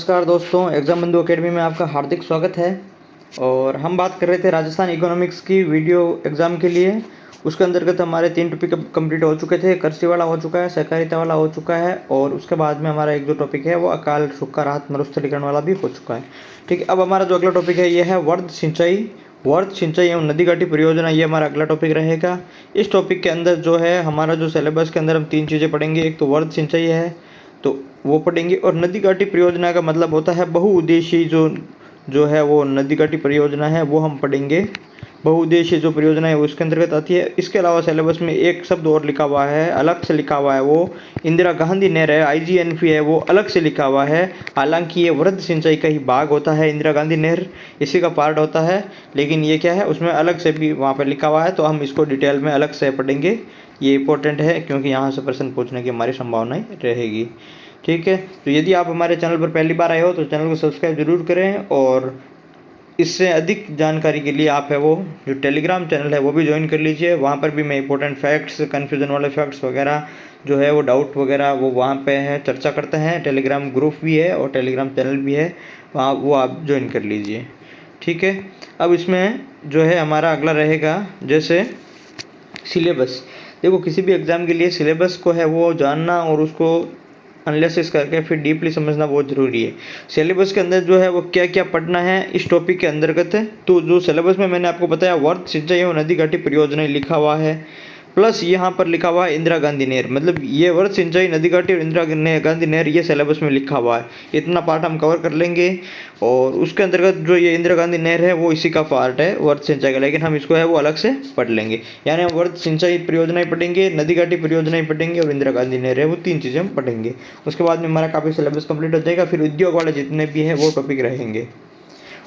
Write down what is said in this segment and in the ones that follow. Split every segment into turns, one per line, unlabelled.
नमस्कार दोस्तों, एग्ज़ाम बंधु एकेडमी में आपका हार्दिक स्वागत है। और हम बात कर रहे थे राजस्थान इकोनॉमिक्स की वीडियो एग्ज़ाम के लिए। उसके अंतर्गत हमारे 3 टॉपिक कंप्लीट हो चुके थे। कृषि वाला हो चुका है, सहकारिता वाला हो चुका है और उसके बाद में हमारा एक जो टॉपिक है वो अकाल, सूखा, राहत, मरुस्थलीकरण वाला भी हो चुका है। ठीक है, अब हमारा जो अगला टॉपिक है ये है वर्ध सिंचाई एवं नदी घाटी परियोजना। ये हमारा अगला टॉपिक रहेगा। इस टॉपिक के अंदर जो है हमारा जो सिलेबस के अंदर हम 3 चीज़ें पढ़ेंगे। एक तो वर्ध सिंचाई है तो वो पढ़ेंगे, और नदी घाटी परियोजना का मतलब होता है बहुउद्देशीय जो है वो नदी घाटी परियोजना है वो हम पढ़ेंगे। बहुउद्देशीय जो परियोजना है उसके अंतर्गत आती है। इसके अलावा सिलेबस में एक शब्द और लिखा हुआ है, अलग से लिखा हुआ है, वो इंदिरा गांधी नहर है, IGNP है, वो अलग से लिखा हुआ है। हालांकि ये वृद्ध सिंचाई का ही भाग होता है, इंदिरा गांधी नहर इसी का पार्ट होता है, लेकिन ये क्या है उसमें अलग से भी वहाँ पर लिखा हुआ है, तो हम इसको डिटेल में अलग से पढ़ेंगे। ये इंपॉर्टेंट है क्योंकि यहाँ से प्रश्न पूछने की हमारी संभावनाएं रहेगी। ठीक है, तो यदि आप हमारे चैनल पर पहली बार आए हो तो चैनल को सब्सक्राइब जरूर करें, और इससे अधिक जानकारी के लिए आप है वो जो टेलीग्राम चैनल है वो भी ज्वाइन कर लीजिए। वहाँ पर भी मैं इंपॉर्टेंट फैक्ट्स, कन्फ्यूजन वाले फैक्ट्स वगैरह जो है वो डाउट वगैरह वो वहाँ पे है चर्चा करते हैं। टेलीग्राम ग्रुप भी है और टेलीग्राम चैनल भी है, वहाँ वो आप ज्वाइन कर लीजिए। ठीक है, अब इसमें जो है हमारा अगला रहेगा जैसे सिलेबस। देखो, किसी भी एग्ज़ाम के लिए सिलेबस को है वो जानना और उसको एनालिसिस करके फिर डीपली समझना बहुत ज़रूरी है। सिलेबस के अंदर जो है वो क्या क्या पढ़ना है इस टॉपिक के अंतर्गत है। तो जो सिलेबस में मैंने आपको बताया वर्ध सिंचाई एवं नदी घाटी परियोजना लिखा हुआ है, प्लस यहाँ पर लिखा हुआ है इंदिरा गांधी नहर। मतलब ये वर्ध सिंचाई, नदी घाटी और इंदिरा गांधी नहर ये सिलेबस में लिखा हुआ है। इतना पार्ट हम कवर कर लेंगे, और उसके अंतर्गत जो ये इंदिरा गांधी नहर है वो इसी का पार्ट है वर्ध सिंचाई का, लेकिन हम इसको है वो अलग से पढ़ लेंगे। यानी हम वर्ध सिंचाई परियोजनाएं पढ़ेंगे, नदी घाटी परियोजनाएं पढ़ेंगे और इंदिरा गांधी नहर है वो 3 चीज़ें हम पढ़ेंगे। उसके बाद में हमारा काफ़ी सिलेबस कंप्लीट हो जाएगा। फिर उद्योग वाले जितने भी हैं वो टॉपिक रहेंगे।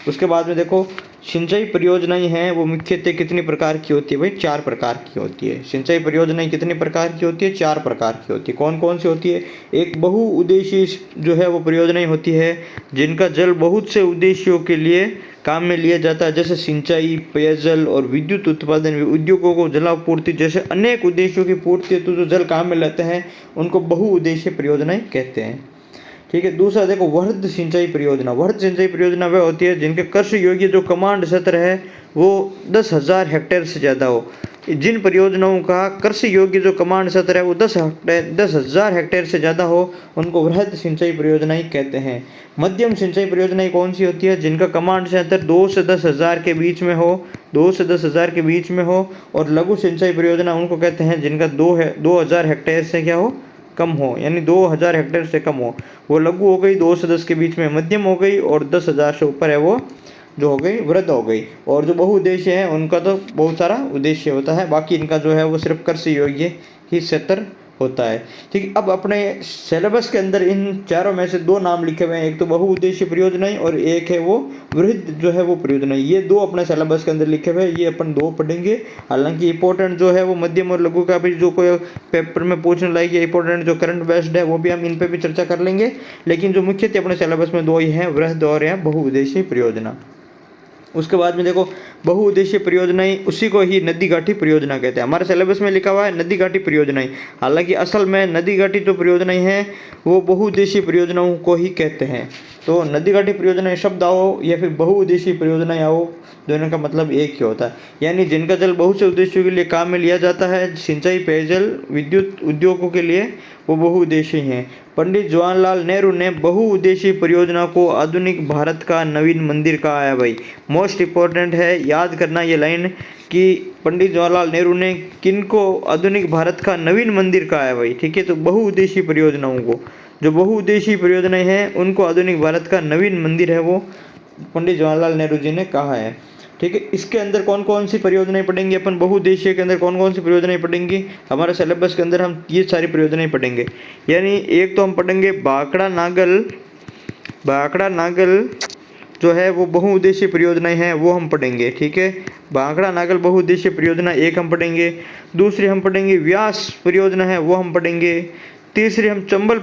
उसके बाद में देखो, सिंचाई परियोजनाएं हैं वो मुख्यतः कितनी प्रकार की होती है भाई? 4 प्रकार की होती है। सिंचाई परियोजनाएं कितनी प्रकार की होती है? 4 प्रकार की होती है। कौन कौन सी होती है? एक बहुउद्देशीय जो है वो परियोजनाएं होती है जिनका जल बहुत से उद्देश्यों के लिए काम में लिया जाता है, जैसे सिंचाई, पेयजल और विद्युत उत्पादन, उद्योगों को जलापूर्ति जैसे अनेक उद्देश्यों की पूर्ति हेतु जो जल काम में लेते हैं उनको बहुउद्देशीय परियोजनाएं कहते हैं। ठीक है, दूसरा देखो वर्ध सिंचाई परियोजना। वर्ध सिंचाई परियोजना वह होती है जिनके कृषि योग्य जो कमांड क्षेत्र है वो 10,000 हेक्टेयर से ज़्यादा हो। जिन परियोजनाओं का कृषि योग्य जो कमांड क्षेत्र है वो 10,000 हेक्टेयर से ज़्यादा हो उनको वृहद सिंचाई परियोजनाएं कहते हैं। मध्यम सिंचाई परियोजनाएं कौन सी होती है? जिनका कमांड क्षेत्र 2 से 10,000 के बीच में हो, 2 से 10,000 के बीच में हो। और लघु सिंचाई परियोजना उनको कहते हैं जिनका 2,000 हेक्टेयर से क्या हो, कम हो, यानी 2,000 हेक्टेयर से कम हो, वो लघु हो गई। 2 से 10 के बीच में मध्यम हो गई, और 10,000 से ऊपर है वो जो हो गई वृद्ध हो गई। और जो बहुउद्देश्य है उनका तो बहुत सारा उद्देश्य होता है, बाकी इनका जो है वो सिर्फ कृषि योग्य ही क्षेत्र होता है। ठीक है, अब अपने सिलेबस के अंदर इन चारों में से 2 नाम लिखे हुए हैं, एक तो बहुउद्देशीय परियोजनाएं और एक है वो वृहद जो है वो परियोजनाएं। ये 2 अपने सिलेबस के अंदर लिखे हुए हैं, ये अपन 2 पढ़ेंगे। हालांकि इंपॉर्टेंट जो है वो मध्यम और लघु का भी जो कोई पेपर में पूछने लायक है, इंपॉर्टेंट जो करंट बेस्ड है वो भी हम इन पर भी चर्चा कर लेंगे। लेकिन जो मुख्यतः अपने सिलेबस में 2 ही हैं, वृहद और यहाँ बहुउद्देशीय परियोजना। उसके बाद में देखो, बहुउद्देशीय परियोजनाएं उसी को ही नदी घाटी परियोजना कहते हैं। हमारे सिलेबस में लिखा हुआ है नदी घाटी परियोजनाएं, हालांकि असल में नदी घाटी जो परियोजनाएं हैं वो बहुउद्देशीय परियोजनाओं को ही कहते हैं। तो नदी घाटी परियोजनाएं शब्द आओ या फिर बहुउद्देशीय परियोजनाएं आओ, दोनों का मतलब एक ही होता है। यानी जिनका जल बहुत से उद्देश्यों के लिए काम में लिया जाता है, सिंचाई, पेयजल, विद्युत उद्योगों के लिए, वो बहुउद्देशीय हैं। पंडित जवाहरलाल नेहरू ने बहुउद्देशीय परियोजना को आधुनिक भारत का नवीन मंदिर कहा है भाई। मोस्ट इंपॉर्टेंट है याद करना ये लाइन कि पंडित जवाहरलाल नेहरू ने किनको आधुनिक भारत का नवीन मंदिर कहा है भाई। ठीक है, तो बहुउद्देशीय परियोजनाओं को, जो बहुउद्देशीय परियोजनाएं हैं उनको आधुनिक भारत का नवीन मंदिर है वो पंडित जवाहरलाल नेहरू जी ने कहा है। ठीक है, इसके अंदर कौन कौन सी परियोजनाएं पढ़ेंगे अपन? बहुउद्देशीय के अंदर कौन कौन सी परियोजनाएं पढ़ेंगे? हमारे सिलेबस के अंदर हम ये सारी परियोजनाएं पढ़ेंगे। यानी एक तो हम पढ़ेंगे भाखड़ा नागल जो है वो बहुउद्देशीय परियोजनाएं हैं वो हम पढ़ेंगे। ठीक है, भाखड़ा नागल बहुउद्देशीय परियोजना एक हम पढ़ेंगे। दूसरी हम पढ़ेंगे व्यास परियोजना है वो हम पढ़ेंगे। तीसरी हम चंबल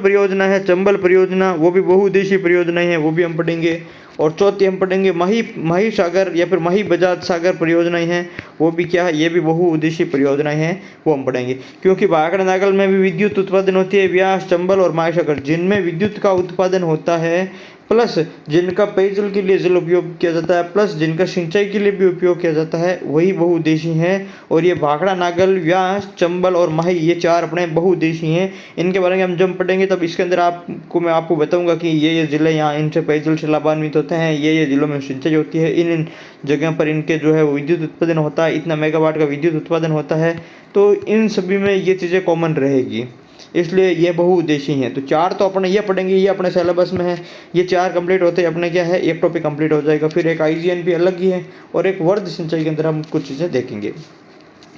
परियोजना वो भी बहुउद्देशीय परियोजनाएं हैं वो भी हम पढ़ेंगे। और चौथी हम पढ़ेंगे माही सागर या फिर माही बजाज सागर परियोजनाएं हैं वो भी क्या है, ये भी बहुउद्देशीय परियोजनाएं हैं वो हम पढ़ेंगे। क्योंकि भाखड़ा नागल में भी विद्युत उत्पादन होती है, व्यास, चंबल और माही सागर जिनमें विद्युत का उत्पादन होता है प्लस जिनका पेयजल के लिए जल उपयोग किया जाता है, प्लस जिनका सिंचाई के लिए भी उपयोग किया जाता है, वही बहुउद्देशीय हैं। और ये भाखड़ा, नागल, व्यास, चंबल और माही, ये 4 अपने बहुउद्देशीय हैं। इनके बारे में हम जब पढ़ेंगे तब इसके अंदर मैं आपको बताऊंगा कि ये ज़िले यहाँ इनसे पेयजल से लाभान्वित होते हैं, ये ज़िलों में सिंचाई होती है, इन जगह पर इनके जो है वो विद्युत उत्पादन होता है, इतना मेगावाट का विद्युत उत्पादन होता है। तो इन सभी में ये चीज़ें कॉमन रहेगी, इसलिए ये बहुउद्देशीय हैं। तो 4 तो अपने ये पढ़ेंगे, ये अपने सिलेबस में है। ये 4 कंप्लीट होते हैं अपने क्या है, एक टॉपिक कंप्लीट हो जाएगा। फिर एक आईजीएनपी अलग ही है और एक वर्ध सिंचाई के अंदर हम कुछ चीज़ें देखेंगे,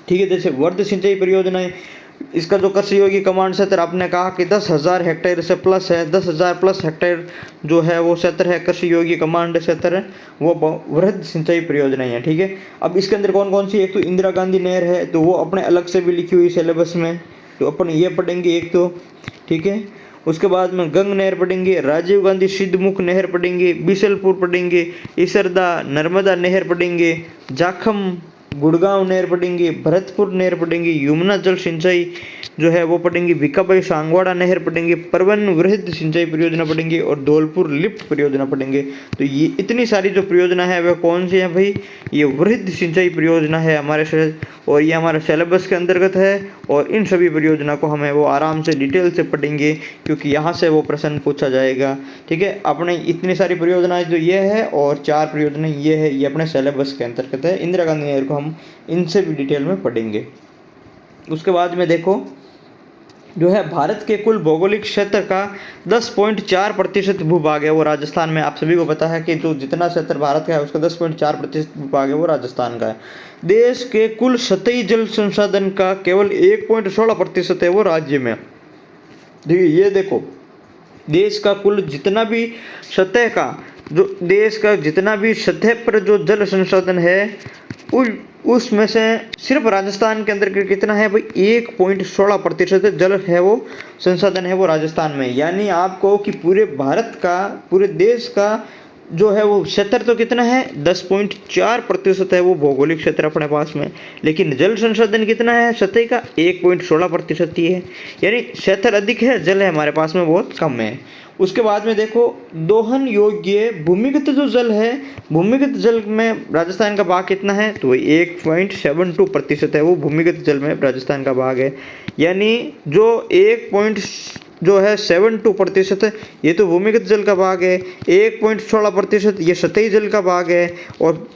ठीक है। जैसे वर्ध सिंचाई परियोजनाएं, इसका जो कृषि योगी कमांड क्षेत्र आपने कहा कि 10,000 हेक्टेयर से प्लस है, 10,000 प्लस हेक्टेयर जो है वो क्षेत्र है कृषि योगी कमांड क्षेत्र, वो वृहद सिंचाई परियोजनाएं हैं, ठीक है। अब इसके अंदर कौन कौन सी, एक तो इंदिरा गांधी नहर है, तो वो अपने अलग से भी लिखी हुई सिलेबस में, तो अपन ये पढ़ेंगे एक तो, ठीक है। उसके बाद में गंग नहर पढ़ेंगे, राजीव गांधी सिद्धमुख नहर पढ़ेंगे, बिशलपुर पढ़ेंगे, इसरदा नर्मदा नहर पढ़ेंगे, जाखम गुड़गांव नहर पढ़ेंगे, भरतपुर नहर पढ़ेंगे, यमुना जल सिंचाई जो है वो पढ़ेंगे, भिकाबाई सांगवाड़ा नहर पढ़ेंगे, परवन वृहद सिंचाई परियोजना पढ़ेंगे और धौलपुर लिफ्ट परियोजना पढ़ेंगे। तो ये इतनी सारी जो परियोजना है वह कौन सी है भाई, ये वृहद सिंचाई परियोजना है हमारे और ये हमारे सिलेबस के अंतर्गत है। और इन सभी परियोजना को हमें वो आराम से डिटेल से पढ़ेंगे क्योंकि यहाँ से वो प्रश्न पूछा जाएगा, ठीक है। अपने इतनी सारी परियोजनाएं जो ये है और 4 परियोजनाएं ये है, ये अपने सिलेबस के अंतर्गत है। इंदिरा गांधी नहर को हम इनसे भी डिटेल में पढ़ेंगे। उसके बाद में देखो जो है भारत के कुल भौगोलिक क्षेत्र का 10.4% भूभाग है वो राजस्थान में। आप सभी को पता है कि जो जितना क्षेत्र भारत का है उसका 10.4% भूभाग है वो राजस्थान का है। देश के कुल सतही जल संसाधन का केवल 1.16% है वो राज्य में। ये देखो देश का कुल जितना भी सतह का जो देश का जितना भी सतह पर जो जल संसाधन है उसमें से सिर्फ राजस्थान के अंदर कितना है भाई, 1.16% जल है वो संसाधन है वो राजस्थान में। यानी आपको कि पूरे भारत का, पूरे देश का जो है वो क्षेत्र तो कितना है, 10.4% है वो भौगोलिक क्षेत्र अपने पास में, लेकिन जल संसाधन कितना है सतही का, 1.16% ही है। यानी क्षेत्र अधिक है, जल है हमारे पास में बहुत कम है। उसके बाद में देखो दोहन योग्य भूमिगत जो जल है, भूमिगत जल में राजस्थान का भाग कितना है, तो 1.72% है वो भूमिगत जल में राजस्थान का भाग है। यानी जो 1.72% है ये तो भूमिगत जल का भाग है, 1.16% ये सतही जल का भाग है और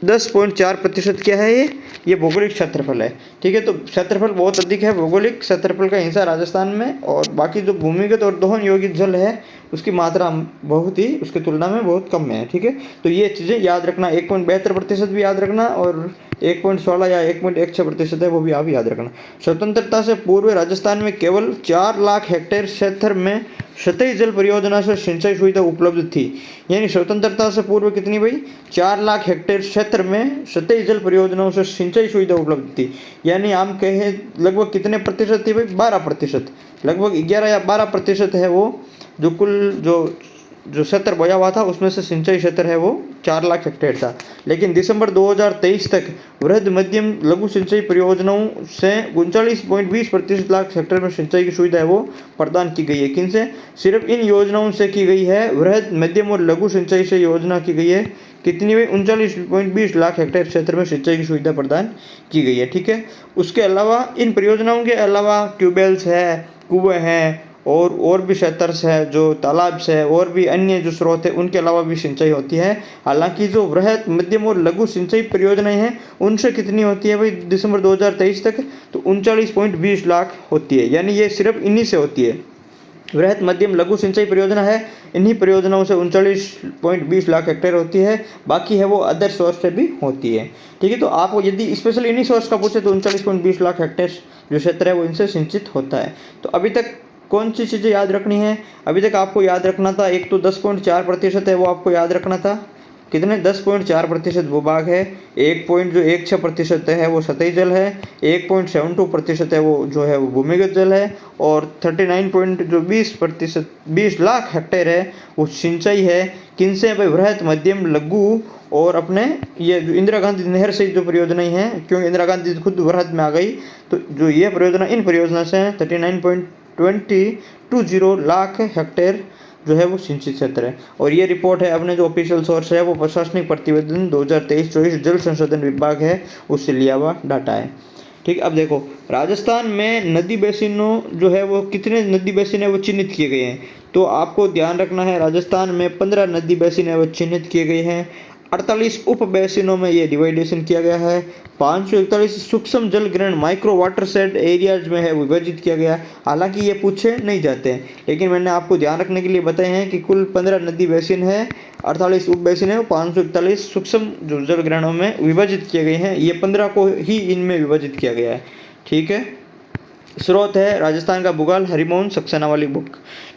10.4% क्या है ये भौगोलिक क्षेत्रफल है, ठीक है। तो क्षेत्रफल बहुत अधिक है, भौगोलिक क्षेत्रफल का हिस्सा राजस्थान में, और बाकी जो भूमिगत और दोहन योग्य जल है उसकी मात्रा बहुत ही उसकी तुलना में बहुत कम है, ठीक है। तो ये चीज़ें याद रखना, 1.72% भी याद रखना और 1.16 या 1.16% है वो भी आप याद रखना। स्वतंत्रता से पूर्व राजस्थान में केवल 4 लाख हेक्टेयर क्षेत्र में सतही जल परियोजना से सिंचाई सुविधा उपलब्ध थी। यानी स्वतंत्रता से पूर्व कितनी भाई, 4 लाख हेक्टेयर क्षेत्र में सतही जल परियोजनाओं से सिंचाई सुविधा उपलब्ध थी। यानी हम कहें लगभग कितने प्रतिशत थी भाई, 12%, लगभग 11 या 12% है वो जो कुल जो क्षेत्र बोया हुआ था उसमें से सिंचाई क्षेत्र है वो 4 लाख हेक्टेयर था। लेकिन दिसंबर 2023 तक वृहद मध्यम लघु सिंचाई परियोजनाओं से 39.20% लाख हेक्टेयर में सिंचाई की सुविधा है वो प्रदान की गई है। किनसे, सिर्फ इन योजनाओं से की गई है। वृहद मध्यम और लघु सिंचाई से योजना की गई है कितनी में, 39.20 लाख हेक्टेयर क्षेत्र में सिंचाई की सुविधा प्रदान की गई है, ठीक है। उसके अलावा इन परियोजनाओं के अलावा ट्यूबवेल्स है, कुएं हैं और भी क्षेत्र है, जो तालाब से और भी अन्य जो स्रोत है उनके अलावा भी सिंचाई होती है। हालांकि जो वृहद मध्यम और लघु सिंचाई परियोजनाएं हैं उनसे कितनी होती है भाई दिसंबर 2023 तक, तो 39.20 लाख होती है। यानी ये सिर्फ इन्हीं से होती है। वृहद मध्यम लघु सिंचाई परियोजना है, इन्हीं परियोजनाओं से 39.20 लाख हेक्टेयर होती है, बाकी है वो अदर सोर्स से भी होती है, ठीक है। तो आपको यदि स्पेशल इन्हीं सोर्स का पूछे तो 39.20 लाख हेक्टेयर जो क्षेत्र है वो इनसे सिंचित होता है। तो अभी तक कौन सी चीज़ें याद रखनी है, अभी तक आपको याद रखना था, एक तो 10.4% है वो आपको याद रखना था, कितने 10.4% भूभाग है, 1.16% है वो सतही जल है, 1.72% है वो जो है वो भूमिगत जल है, और 39.20 लाख हेक्टेयर है वो सिंचाई है। किनसे भाई, वृहद मध्यम लघु और अपने ये जो इंदिरा गांधी नहर से जो परियोजनाएं हैं, क्योंकि इंदिरा गांधी खुद वृहद में आ गई, तो जो ये परियोजना इन परियोजना से 39.20 लाख हेक्टेयर जो है वो सिंचित क्षेत्र है। और ये रिपोर्ट है अपने जो ऑफिशियल सोर्स है वो प्रशासनिक प्रतिवेदन 2023-24 जल संशोधन विभाग है उससे लिया हुआ डाटा है। ठीक, अब देखो राजस्थान में नदी बेसिनों जो है वो कितने नदी बेसिन है वो चिन्हित किए गए हैं। तो आपको ध्यान रखना है राजस्थान में 15 नदी बेसिन है वो चिन्हित किए गए हैं। 48 उप बेसिनों में ये डिवाइडेशन किया गया है। 541 सूक्ष्म जल ग्रहण माइक्रो वाटर शेड एरियाज में है विभाजित किया गया है। हालांकि ये पूछे नहीं जाते हैं, लेकिन मैंने आपको ध्यान रखने के लिए बताए हैं कि कुल 15 नदी बेसिन है, 48 उप बेसिन है, 541 सूक्ष्म जो जल ग्रहणों में विभाजित किए गए हैं। ये 15 को ही इनमें विभाजित किया गया है। ठीक है, स्रोत है राजस्थान का भूगोल, हरिमोहन सक्सेना वाली बुक।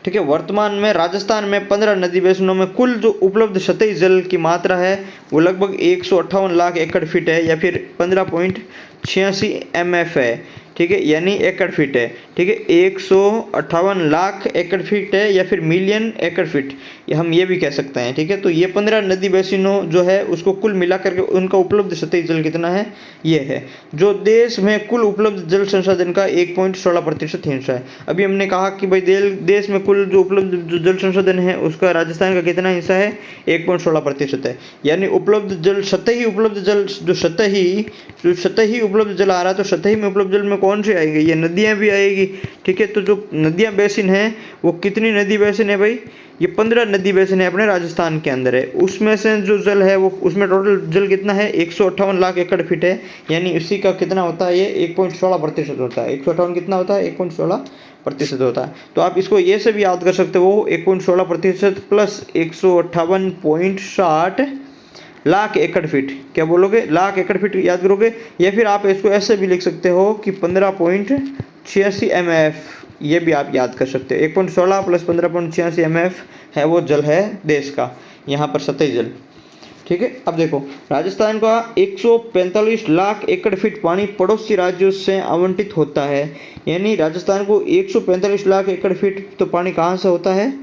ठीक है, वर्तमान में राजस्थान में 15 नदी बेसिनों में कुल जो उपलब्ध सतही जल की मात्रा है वो लगभग 158 लाख एकड़ फीट है या फिर 15.86 MF है। ठीक है, यानी एकड़ फीट है। ठीक है, 158 लाख एकड़ फीट है या फिर मिलियन एकड़ फीट, ये हम ये भी कह सकते हैं। ठीक है, तो ये 15 नदी बेसिनों जो है उसको कुल मिला करके उनका उपलब्ध सतही जल कितना है, ये है जो देश में कुल उपलब्ध जल संसाधन का 1.16% हिस्सा है। अभी हमने कहा कि भाई देश में कुल जो उपलब्ध जो जल संसाधन है उसका राजस्थान का कितना हिस्सा है, 1.16% है। यानी उपलब्ध जल सतही उपलब्ध जल जो सतही उपलब्ध जल आ रहा है, तो सतही में उपलब्ध जल में कौन सी आएगी, ये नदियाँ भी आएगी। ठीक है, तो जो नदियाँ बेसिन है वो कितनी नदी बेसिन है भाई, ये 15 नदी बेसिन है अपने राजस्थान के अंदर है। उसमें से जो जल है वो उसमें टोटल जल कितना है, 158 लाख एकड़ फीट है। यानी इसी का कितना होता है, ये 1.16% होता है। 158 कितना होता है, 1.16% होता है। तो आप इसको ये से भी याद कर सकते हो, 1.16% प्लस 158.60 लाख एकड़ फीट, क्या बोलोगे, लाख एकड़ फीट याद करोगे। या फिर आप इसको ऐसे भी लिख सकते हो कि 15.86 MF, ये भी आप याद कर सकते हो। 1.16 प्लस 15.86 MF है वो जल है देश का, यहाँ पर सतही जल। ठीक है, अब देखो राजस्थान का 145 लाख एकड़ फीट पानी पड़ोसी राज्यों से आवंटित होता है। यानी राजस्थान को 145 लाख एकड़ फीट तो पानी कहाँ से होता है,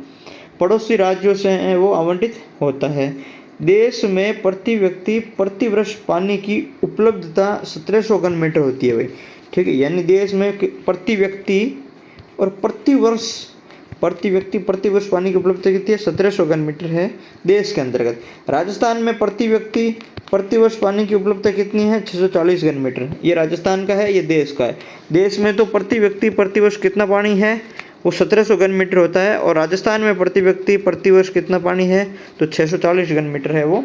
पड़ोसी राज्यों से वो आवंटित होता है। देश में प्रति व्यक्ति प्रति वर्ष पानी की उपलब्धता 1700 घन मीटर होती है भाई। ठीक है, यानी देश में प्रति व्यक्ति और प्रति वर्ष पानी की उपलब्धता कितनी है, 1700 घन मीटर है देश के अंतर्गत। राजस्थान में प्रति व्यक्ति प्रति वर्ष पानी की उपलब्धता कितनी है, 640 घन मीटर। ये राजस्थान का है, ये देश का है। देश में तो प्रति व्यक्ति प्रति वर्ष कितना पानी है, वो 1700 घन मीटर होता है। और राजस्थान में प्रति व्यक्ति प्रति वर्ष कितना पानी है, तो 640 घन मीटर है वो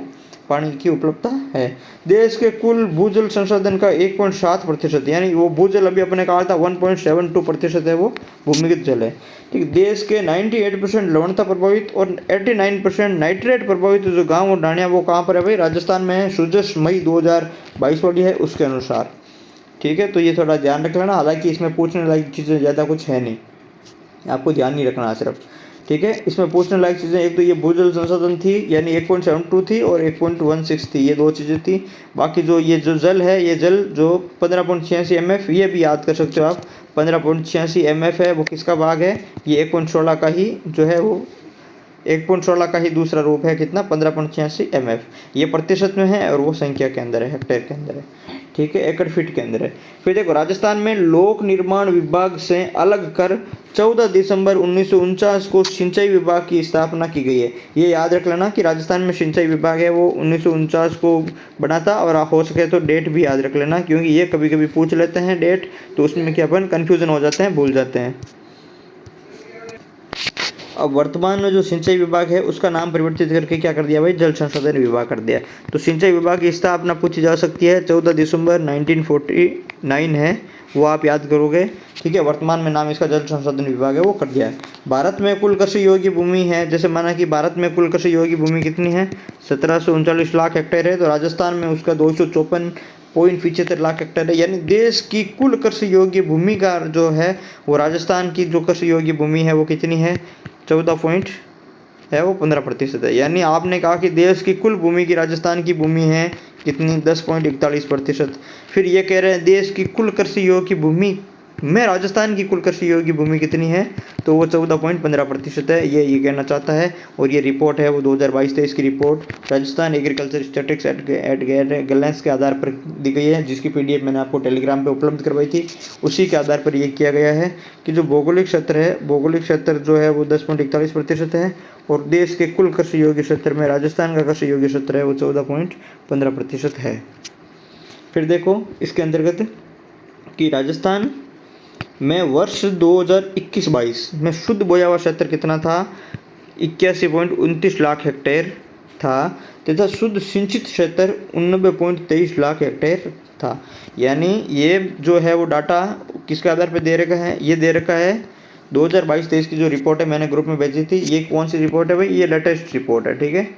पानी की उपलब्धता है। देश के कुल भूजल संसाधन का 1.7%, यानी वो भूजल अभी अपने कहा था 1.72% है वो भूमिगत जल है। ठीक, देश के 98% लवणता प्रभावित और 89% नाइट्रेट प्रभावित जो गाँव और ढाणियाँ वो कहाँ पर है भाई, राजस्थान में है। सूजस मई 2022 वाली है उसके अनुसार। ठीक है, तो ये थोड़ा ध्यान रख लेना। हालांकि इसमें पूछने लायक चीज़ें ज़्यादा कुछ है नहीं, आपको ध्यान नहीं रखना सिर्फ। ठीक है, इसमें पूछने लायक चीज़ें एक तो ये भूजल संसाधन थी, यानी 1.72 थी और 1.16 थी, ये दो चीज़ें थी। बाकी जो ये जो जल है, ये जल जो 15.86 MF, ये भी याद कर सकते हो आप। 15.86 MF है वो किसका भाग है, ये 1.16 का ही जो है वो 1.16 का ही दूसरा रूप है, कितना, 15.86 MF। ये प्रतिशत में है और वो संख्या के अंदर है, हेक्टेयर के अंदर है। ठीक है, एकड़ फीट के अंदर है। फिर देखो राजस्थान में लोक निर्माण विभाग से अलग कर 14 दिसंबर 1949 को सिंचाई विभाग की स्थापना की गई है। ये याद रख लेना कि राजस्थान में सिंचाई विभाग है वो 1949 को बना था। और हो सके तो डेट भी याद रख लेना, क्योंकि ये कभी कभी पूछ लेते हैं डेट, तो उसमें क्या अपन कन्फ्यूजन हो जाते हैं, भूल जाते हैं। अब वर्तमान में जो सिंचाई विभाग है उसका नाम परिवर्तित करके क्या कर दिया भाई, जल संसाधन विभाग कर दिया। तो सिंचाई विभाग की स्थापना पूछी जा सकती है, 14 दिसंबर 1949 है, वो आप याद करोगे। ठीक है, वर्तमान में नाम इसका जल संसाधन विभाग है वो कर दिया है। भारत में कुल कृषि योग्य भूमि है, जैसे माना कि भारत में कुल कृषि योग्य भूमि कितनी है, 1739 लाख हेक्टेयर है। तो राजस्थान में उसका 254.75 लाख हेक्टेयर है। यानी देश की कुल कृषि योग्य भूमि का जो है वो राजस्थान की जो कृषि योग्य भूमि है वो कितनी है, 14 है वो 15% है। यानी आपने कहा कि देश की कुल भूमि की राजस्थान की भूमि है कितनी, 10.41%। फिर ये कह रहे हैं देश की कुल कृषि योग्य भूमि में राजस्थान की कुल कृषि योग्य भूमि कितनी है, तो वो 14.15% है, ये कहना चाहता है। और ये रिपोर्ट है वो 2022-23 की report Rajasthan agriculture statistics at guidelines के आधार पर दी गई है, जिसकी PDF मैंने आपको टेलीग्राम पे उपलब्ध करवाई थी। उसी के आधार पर ये किया गया है कि जो भौगोलिक क्षेत्र है, भौगोलिक क्षेत्र जो है वो 10.41% है, और देश के कुल कृषि योग्य क्षेत्र में राजस्थान का कृषि योग्य क्षेत्र है वो 14.15% है। फिर देखो इसके अंतर्गत कि राजस्थान में वर्ष 2021-22 में शुद्ध बोया हुआ क्षेत्र कितना था, 81.29 लाख हेक्टेयर था, तथा शुद्ध सिंचित क्षेत्र 89.23 लाख हेक्टेयर था। यानी ये जो है वो डाटा किसके आधार पर दे रखा है, ये दे रखा है 2022-23 की जो रिपोर्ट है, मैंने ग्रुप में भेजी थी। ये कौन सी रिपोर्ट है भाई, ये लेटेस्ट रिपोर्ट है, ठीक है।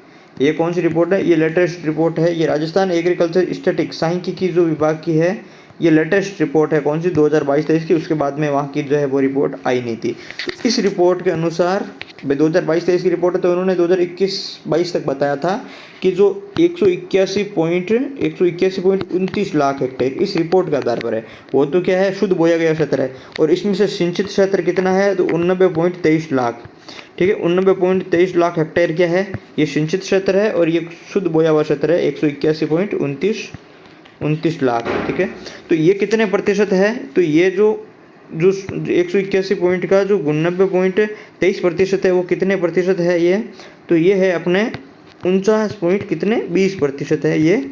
ये कौन सी रिपोर्ट है, ये लेटेस्ट रिपोर्ट है। ये राजस्थान एग्रीकल्चर स्टैटिस्टिक्स सांख्यिकी जो विभाग की है, ये लेटेस्ट रिपोर्ट है। कौन सी, 2022-23 की। उसके बाद में वहाँ की जो है वो रिपोर्ट आई नहीं थी। तो इस रिपोर्ट के अनुसार 2022-23 की रिपोर्ट है, तो उन्होंने 2021-22 तक बताया था कि जो 181.29 लाख हेक्टेयर इस रिपोर्ट के आधार पर है, वो तो क्या है, शुद्ध बोया गया क्षेत्र है। और इसमें से सिंचित क्षेत्र कितना है, तो 89.23 लाख, ठीक है। 89.23 लाख हेक्टेयर क्या है, ये सिंचित क्षेत्र है, और ये शुद्ध बोया हुआ क्षेत्र है 181.29 लाख, ठीक है। तो ये कितने प्रतिशत है, तो ये जो 181 पॉइंट का जो 90.23% है, वो कितने प्रतिशत है ये, तो ये है अपने 49 पॉइंट कितने 20% है, ये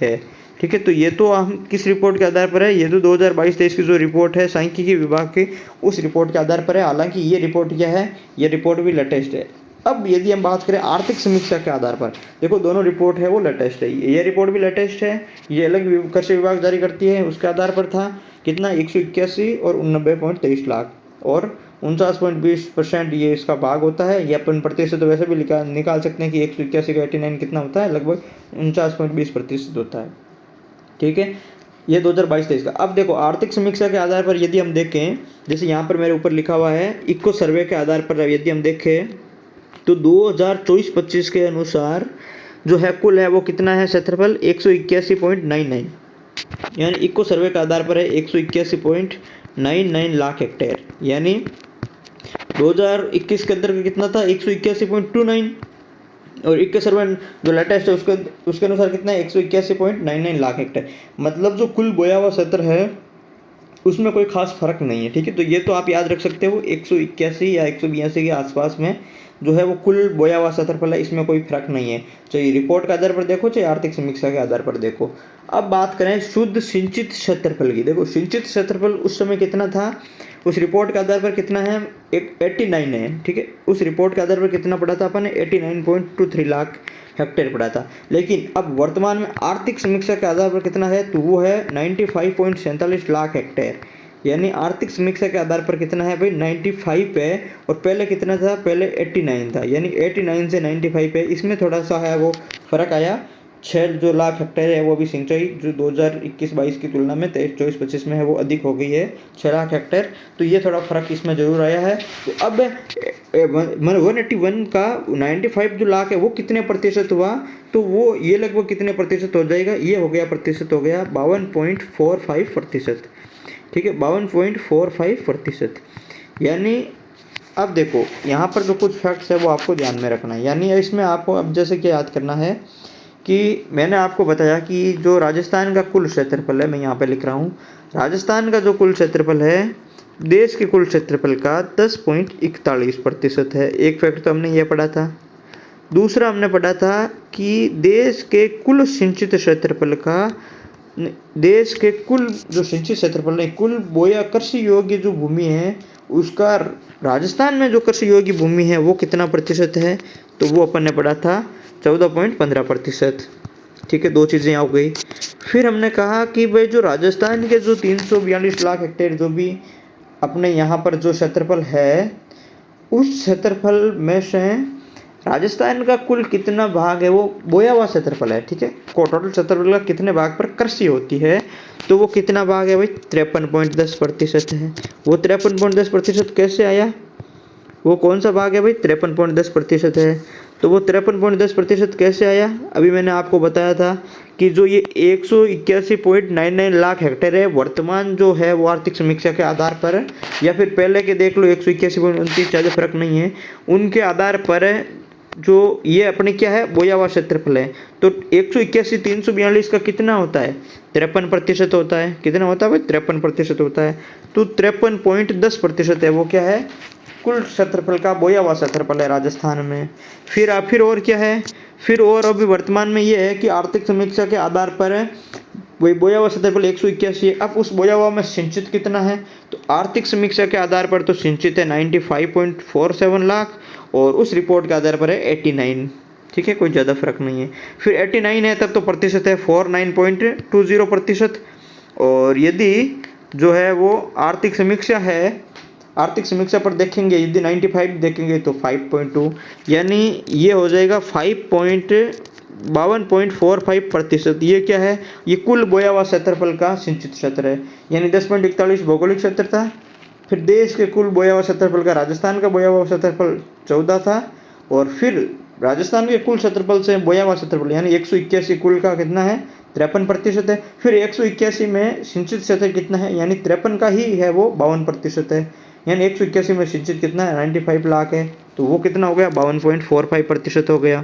है, ठीक है। तो ये तो हम किस रिपोर्ट के आधार पर है, ये तो 2022-23 की जो रिपोर्ट है सांख्यिकी विभाग की, उस रिपोर्ट के आधार पर है। हालांकि ये रिपोर्ट क्या है, ये रिपोर्ट भी लेटेस्ट है। अब यदि हम बात करें आर्थिक समीक्षा के आधार पर, देखो दोनों रिपोर्ट है वो लेटेस्ट है, ये रिपोर्ट भी लेटेस्ट है, ये अलग कृषि विभाग जारी करती है, उसके आधार पर था कितना 181 और 89.23 लाख, और 49.20% ये इसका भाग होता है। ये अपन प्रतिशत तो वैसे भी निकाल सकते हैं कि 181 का 89 कितना होता है, लगभग 49.20% होता है, ठीक है। ये 2022-23 का। अब देखो आर्थिक समीक्षा के आधार पर यदि हम देखें, जैसे यहाँ पर मेरे ऊपर लिखा हुआ है इको सर्वे के आधार पर यदि हम देखें, तो 2024-25 के अनुसार जो है कुल है वो कितना है क्षेत्रफल 181.99, यानी इको सर्वे के आधार पर है 181.99 लाख हेक्टेयर। यानी 2021 के अंदर कितना था 181.29, और इक्कीस सर्वे जो लेटेस्ट है उसके अनुसार कितना है 181.99 लाख हेक्टेयर। मतलब जो कुल बोया हुआ क्षेत्र है उसमें कोई खास फर्क नहीं है, ठीक है। तो ये तो आप याद रख सकते हो 181 या 182 के आसपास में जो है वो कुल बोया हुआ क्षेत्रफल है, इसमें कोई फर्क नहीं है, चाहे रिपोर्ट के आधार पर देखो चाहे आर्थिक समीक्षा के आधार पर देखो। अब बात करें शुद्ध सिंचित क्षेत्रफल की, देखो सिंचित क्षेत्रफल उस समय कितना था, उस रिपोर्ट के आधार पर कितना है 89 है, ठीक है। उस रिपोर्ट के आधार पर कितना पड़ा था अपन ने 89.23 लाख हेक्टेयर पड़ा था। लेकिन अब वर्तमान में आर्थिक समीक्षा के आधार पर कितना है, तो वो है 95.47 लाख हेक्टेयर। यानी आर्थिक समीक्षा के आधार पर कितना है भाई 95 है, और पहले कितना था, पहले 89 था, यानी 89 से 95 है, इसमें थोड़ा सा है वो फर्क आया। 6 जो लाख हेक्टेयर है वो भी सिंचाई जो 2021-22 की तुलना में 23-24-25 में है वो अधिक हो गई है 6 लाख हेक्टेयर, तो ये थोड़ा फर्क इसमें जरूर आया है। तो अब 181 का 95 जो लाख है वो कितने प्रतिशत हुआ, तो वो ये लगभग कितने प्रतिशत हो जाएगा, ये हो गया प्रतिशत हो गया 52.45%, ठीक है, 52.45%। यानी अब देखो यहाँ पर जो कुछ फैक्ट्स है वो आपको ध्यान में रखना है। यानी इसमें आपको अब जैसे कि याद करना है कि मैंने आपको बताया कि जो राजस्थान का कुल क्षेत्रफल है, मैं यहाँ पे लिख रहा हूँ, राजस्थान का जो कुल क्षेत्रफल है देश के कुल क्षेत्रफल का 10.41% है। एक फैक्ट तो हमने ये पढ़ा था। दूसरा हमने पढ़ा था कि देश के कुल सिंचित क्षेत्रफल का, देश के कुल जो सिंचित क्षेत्रफल है, कुल बोया कृषि योग्य जो भूमि है उसका राजस्थान में जो कृषि योग्य भूमि है वो कितना प्रतिशत है, तो वो अपन ने पढ़ा था 14.15%, ठीक है। दो चीज़ें हो गई। फिर हमने कहा कि भाई जो राजस्थान के जो 342 लाख हेक्टेयर जो भी अपने यहाँ पर जो क्षेत्रफल है, उस क्षेत्रफल में से राजस्थान का कुल कितना भाग है वो बोया हुआ क्षेत्रफल है, ठीक है। टोटल क्षेत्रफल का कितने भाग पर कृषि होती है, तो वो कितना भाग है भाई 53.10% है। वो 53.10% कैसे आया, वो कौन सा भाग है भाई, 53.10% है। तो वो 53.10% कैसे आया, अभी मैंने आपको बताया था कि जो ये 181.99 लाख हेक्टेयर है वर्तमान जो है वो आर्थिक समीक्षा के आधार पर, या फिर पहले के देख लो 181.29, ज़्यादा फर्क नहीं है, उनके आधार पर जो ये अपने क्या है बोया हुआ क्षेत्रफल है। तो 181,342 का कितना होता है, 53% होता है। कितना होता है भाई, 53% होता है। तो 53.10% है, वो क्या है, कुल क्षेत्रफल का बोया हुआ क्षेत्रफल है राजस्थान में। फिर और क्या है, फिर और अभी वर्तमान में ये है कि आर्थिक समीक्षा के आधार पर वही बोया हुआ क्षेत्रफल 181 है। अब उस बोया हुआ में सिंचित कितना है, तो आर्थिक समीक्षा के आधार पर तो सिंचित है 95.47 लाख, और उस रिपोर्ट के आधार पर है 89। ठीक है, कोई ज़्यादा फर्क नहीं है। फिर 89 है तब तो प्रतिशत है 49.20%। और यदि जो है वो आर्थिक समीक्षा है, आर्थिक समीक्षा पर देखेंगे यदि 95 देखेंगे तो 5.2, यानी ये हो जाएगा 52.45%। ये क्या है, ये कुल बोया हुआ क्षेत्रफल का सिंचित क्षेत्र है। यानी 10.41 भौगोलिक क्षेत्र था। फिर देश के कुल बोया हुआ क्षेत्रफल का राजस्थान का बोया हुआ क्षेत्रफल 14 था, और फिर राजस्थान के कुल क्षेत्रफल से बोया हुआ क्षेत्रफल यानी 181 कुल का कितना है, 53% है। फिर 181 में सिंचित क्षेत्र कितना है, यानी 53 का ही है वो 52% है। यानी 181 में सिंचित कितना है, 95 लाख है, तो वो कितना हो गया, 52.45% हो गया।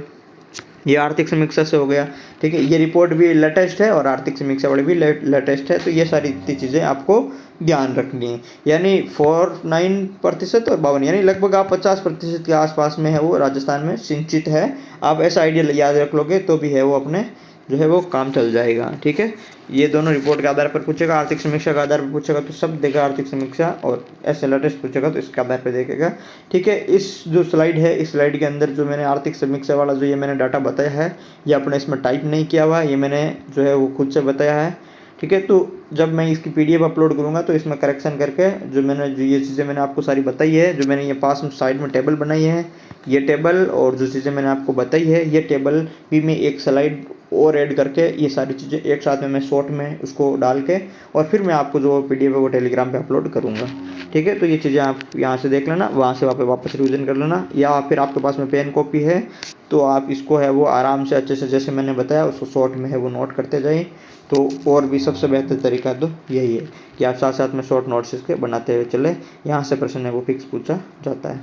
ये आर्थिक समीक्षा से हो गया। ठीक है, ये रिपोर्ट भी लेटेस्ट है और आर्थिक समीक्षा वाली भी लेटेस्ट है। तो ये सारी इतनी चीज़ें आपको ध्यान रखनी है। यानी 49% और 52, यानी लगभग आप 50% के आसपास में है वो राजस्थान में सिंचित है। आप ऐसा आइडिया याद रख लोगे तो भी है वो अपने जो है वो काम चल जाएगा। ठीक है, ये दोनों रिपोर्ट के आधार पर पूछेगा, आर्थिक समीक्षा के आधार पर पूछेगा तो सब देगा आर्थिक समीक्षा, और ऐसे लेटेस्ट पूछेगा तो इसके आधार पर देखेगा। ठीक है, इस जो स्लाइड है, इस स्लाइड के अंदर जो मैंने आर्थिक समीक्षा वाला जो ये मैंने डाटा बताया है, ये अपने इसमें टाइप नहीं किया हुआ है, ये मैंने जो है वो खुद से बताया है। ठीक है, तो जब मैं इसकी PDF अपलोड करूँगा तो इसमें करेक्शन करके जो ये चीज़ें मैंने आपको सारी बताई है, जो मैंने ये पास में साइड में टेबल बनाई है, ये टेबल और जो चीज़ें मैंने आपको बताई है, ये टेबल भी मैं एक स्लाइड और ऐड करके ये सारी चीज़ें एक साथ में मैं शॉर्ट में उसको डाल के और फिर मैं आपको जो PDF है वो टेलीग्राम पे अपलोड करूँगा। ठीक है, तो ये चीज़ें आप यहाँ से देख लेना, वहाँ से वापस रिविजन कर लेना, या फिर आपके पास में पेन कॉपी है तो आप इसको है वो आराम से अच्छे से जैसे मैंने बताया उसको शॉर्ट में है वो नोट करते जाइए। तो और भी सबसे बेहतर तरीका तो यही है कि आप साथ साथ में शॉर्ट नोट्स इसके बनाते हुए चले, यहाँ से प्रश्न है वो फिक्स पूछा जाता है।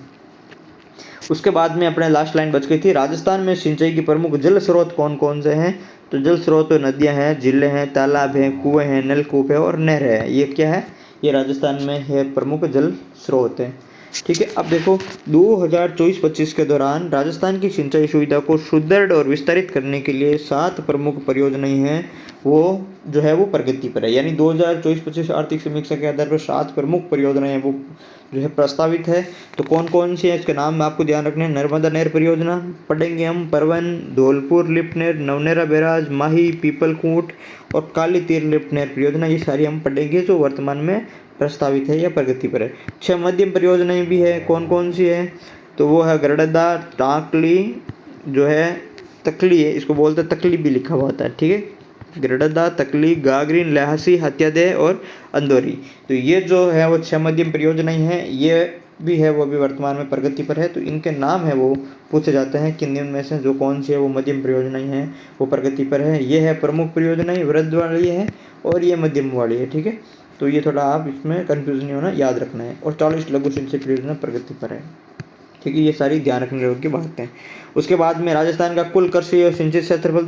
उसके बाद में अपने लास्ट लाइन बच गई थी, राजस्थान में सिंचाई की प्रमुख जल स्रोत कौन कौन से हैं। तो जल स्रोत तो नदियाँ हैं, झीलें हैं, तालाब हैं, कुएँ हैं, नलकूप है और नहर है। ये क्या है, ये राजस्थान में है प्रमुख जल स्रोत है। ठीक है, अब देखो 2024-25 के दौरान राजस्थान की सिंचाई सुविधा को सुदृढ़ और विस्तारित करने के लिए 7 प्रमुख परियोजनाएं हैं वो जो है वो प्रगति पर है। यानी 2024-25 आर्थिक समीक्षा के आधार पर 7 प्रमुख परियोजनाएं वो जो है प्रस्तावित है। तो कौन कौन सी है इसके नाम आपको ध्यान रखने हैं। नर्मदा नहर परियोजना पढ़ेंगे हम, परवन, धौलपुर लिफ्ट नहर, नवनेरा बैराज, माही, पीपलकूट और काली तीर लिफ्ट नहर परियोजना, ये सारी हम पढ़ेंगे जो वर्तमान में प्रस्तावित है या प्रगति पर है। 6 मध्यम परियोजनाएं भी है, कौन कौन सी है, तो वो है गरडदा, टाकली जो है, तकली है, इसको बोलते हैं तकली भी लिखा हुआ होता है। ठीक है, गरडदा, तकली, गागरीन, लहासी, हत्यादेह और अंदौरी। तो ये जो है वो 6 मध्यम परियोजनाएं हैं, ये भी है वो भी वर्तमान में प्रगति पर है। तो इनके नाम है वो पूछे जाते हैं कि निम्न में से जो कौन सी है वो मध्यम परियोजनाएं हैं वो प्रगति पर है। ये है प्रमुख परियोजनाएं, वृद्ध वाली है और ये मध्यम वाली है। ठीक है, तो ये थोड़ा आप इसमें कंफ्यूज नहीं होना, याद रखना है। और 40 लघु सिंचाई परियोजना प्रगति पर है। ठीक है, ये सारी ध्यान रखने योग्य बातें। उसके बाद में राजस्थान का कुल कृषि और सिंचित क्षेत्रफल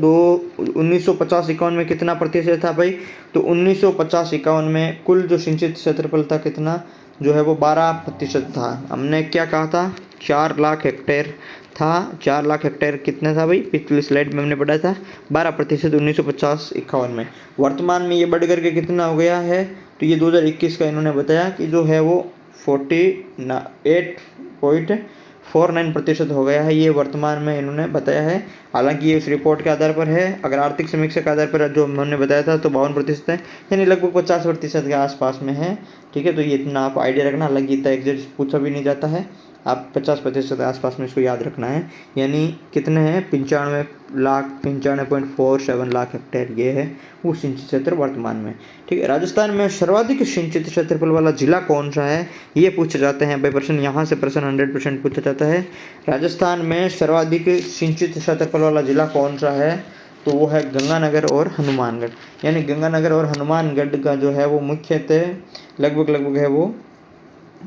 1950-51 में कितना प्रतिशत था भाई, तो 1950-51 में कुल जो सिंचित क्षेत्रफल था कितना जो है वो 12% था। हमने क्या कहा था, 4 लाख हेक्टेयर था। 4 लाख हेक्टेयर कितना था भाई, पिछली स्लाइड में हमने पढ़ा था 12% 1950-51 में। वर्तमान में ये बढ़ करके कितना हो गया है, तो ये 2021 का इन्होंने बताया कि जो है वो 48.49% हो गया है। ये वर्तमान में इन्होंने बताया है। हालांकि ये इस रिपोर्ट के आधार पर है, अगर आर्थिक समीक्षा के आधार पर जो हमने बताया था तो 52% है, यानी लगभग 50% के आसपास में है। ठीक है, तो ये इतना आप आइडिया रखना, हालांकि इतना एग्जैक्ट पूछा भी नहीं जाता है। आप 50% आसपास में इसको याद रखना है। यानी कितने हैं, 95,95.47 लाख हेक्टेयर ये है वो सिंचित क्षेत्र वर्तमान में। ठीक है, राजस्थान में सर्वाधिक सिंचित क्षेत्रफल वाला जिला कौन सा है, ये पूछे जाते हैं भाई प्रश्न। यहाँ से प्रश्न 100% पूछा जाता है। राजस्थान में सर्वाधिक सिंचित क्षेत्रफल वाला जिला कौन सा है, तो वो है गंगानगर और हनुमानगढ़। यानी गंगानगर और हनुमानगढ़ का जो है वो मुख्यतः लगभग है वो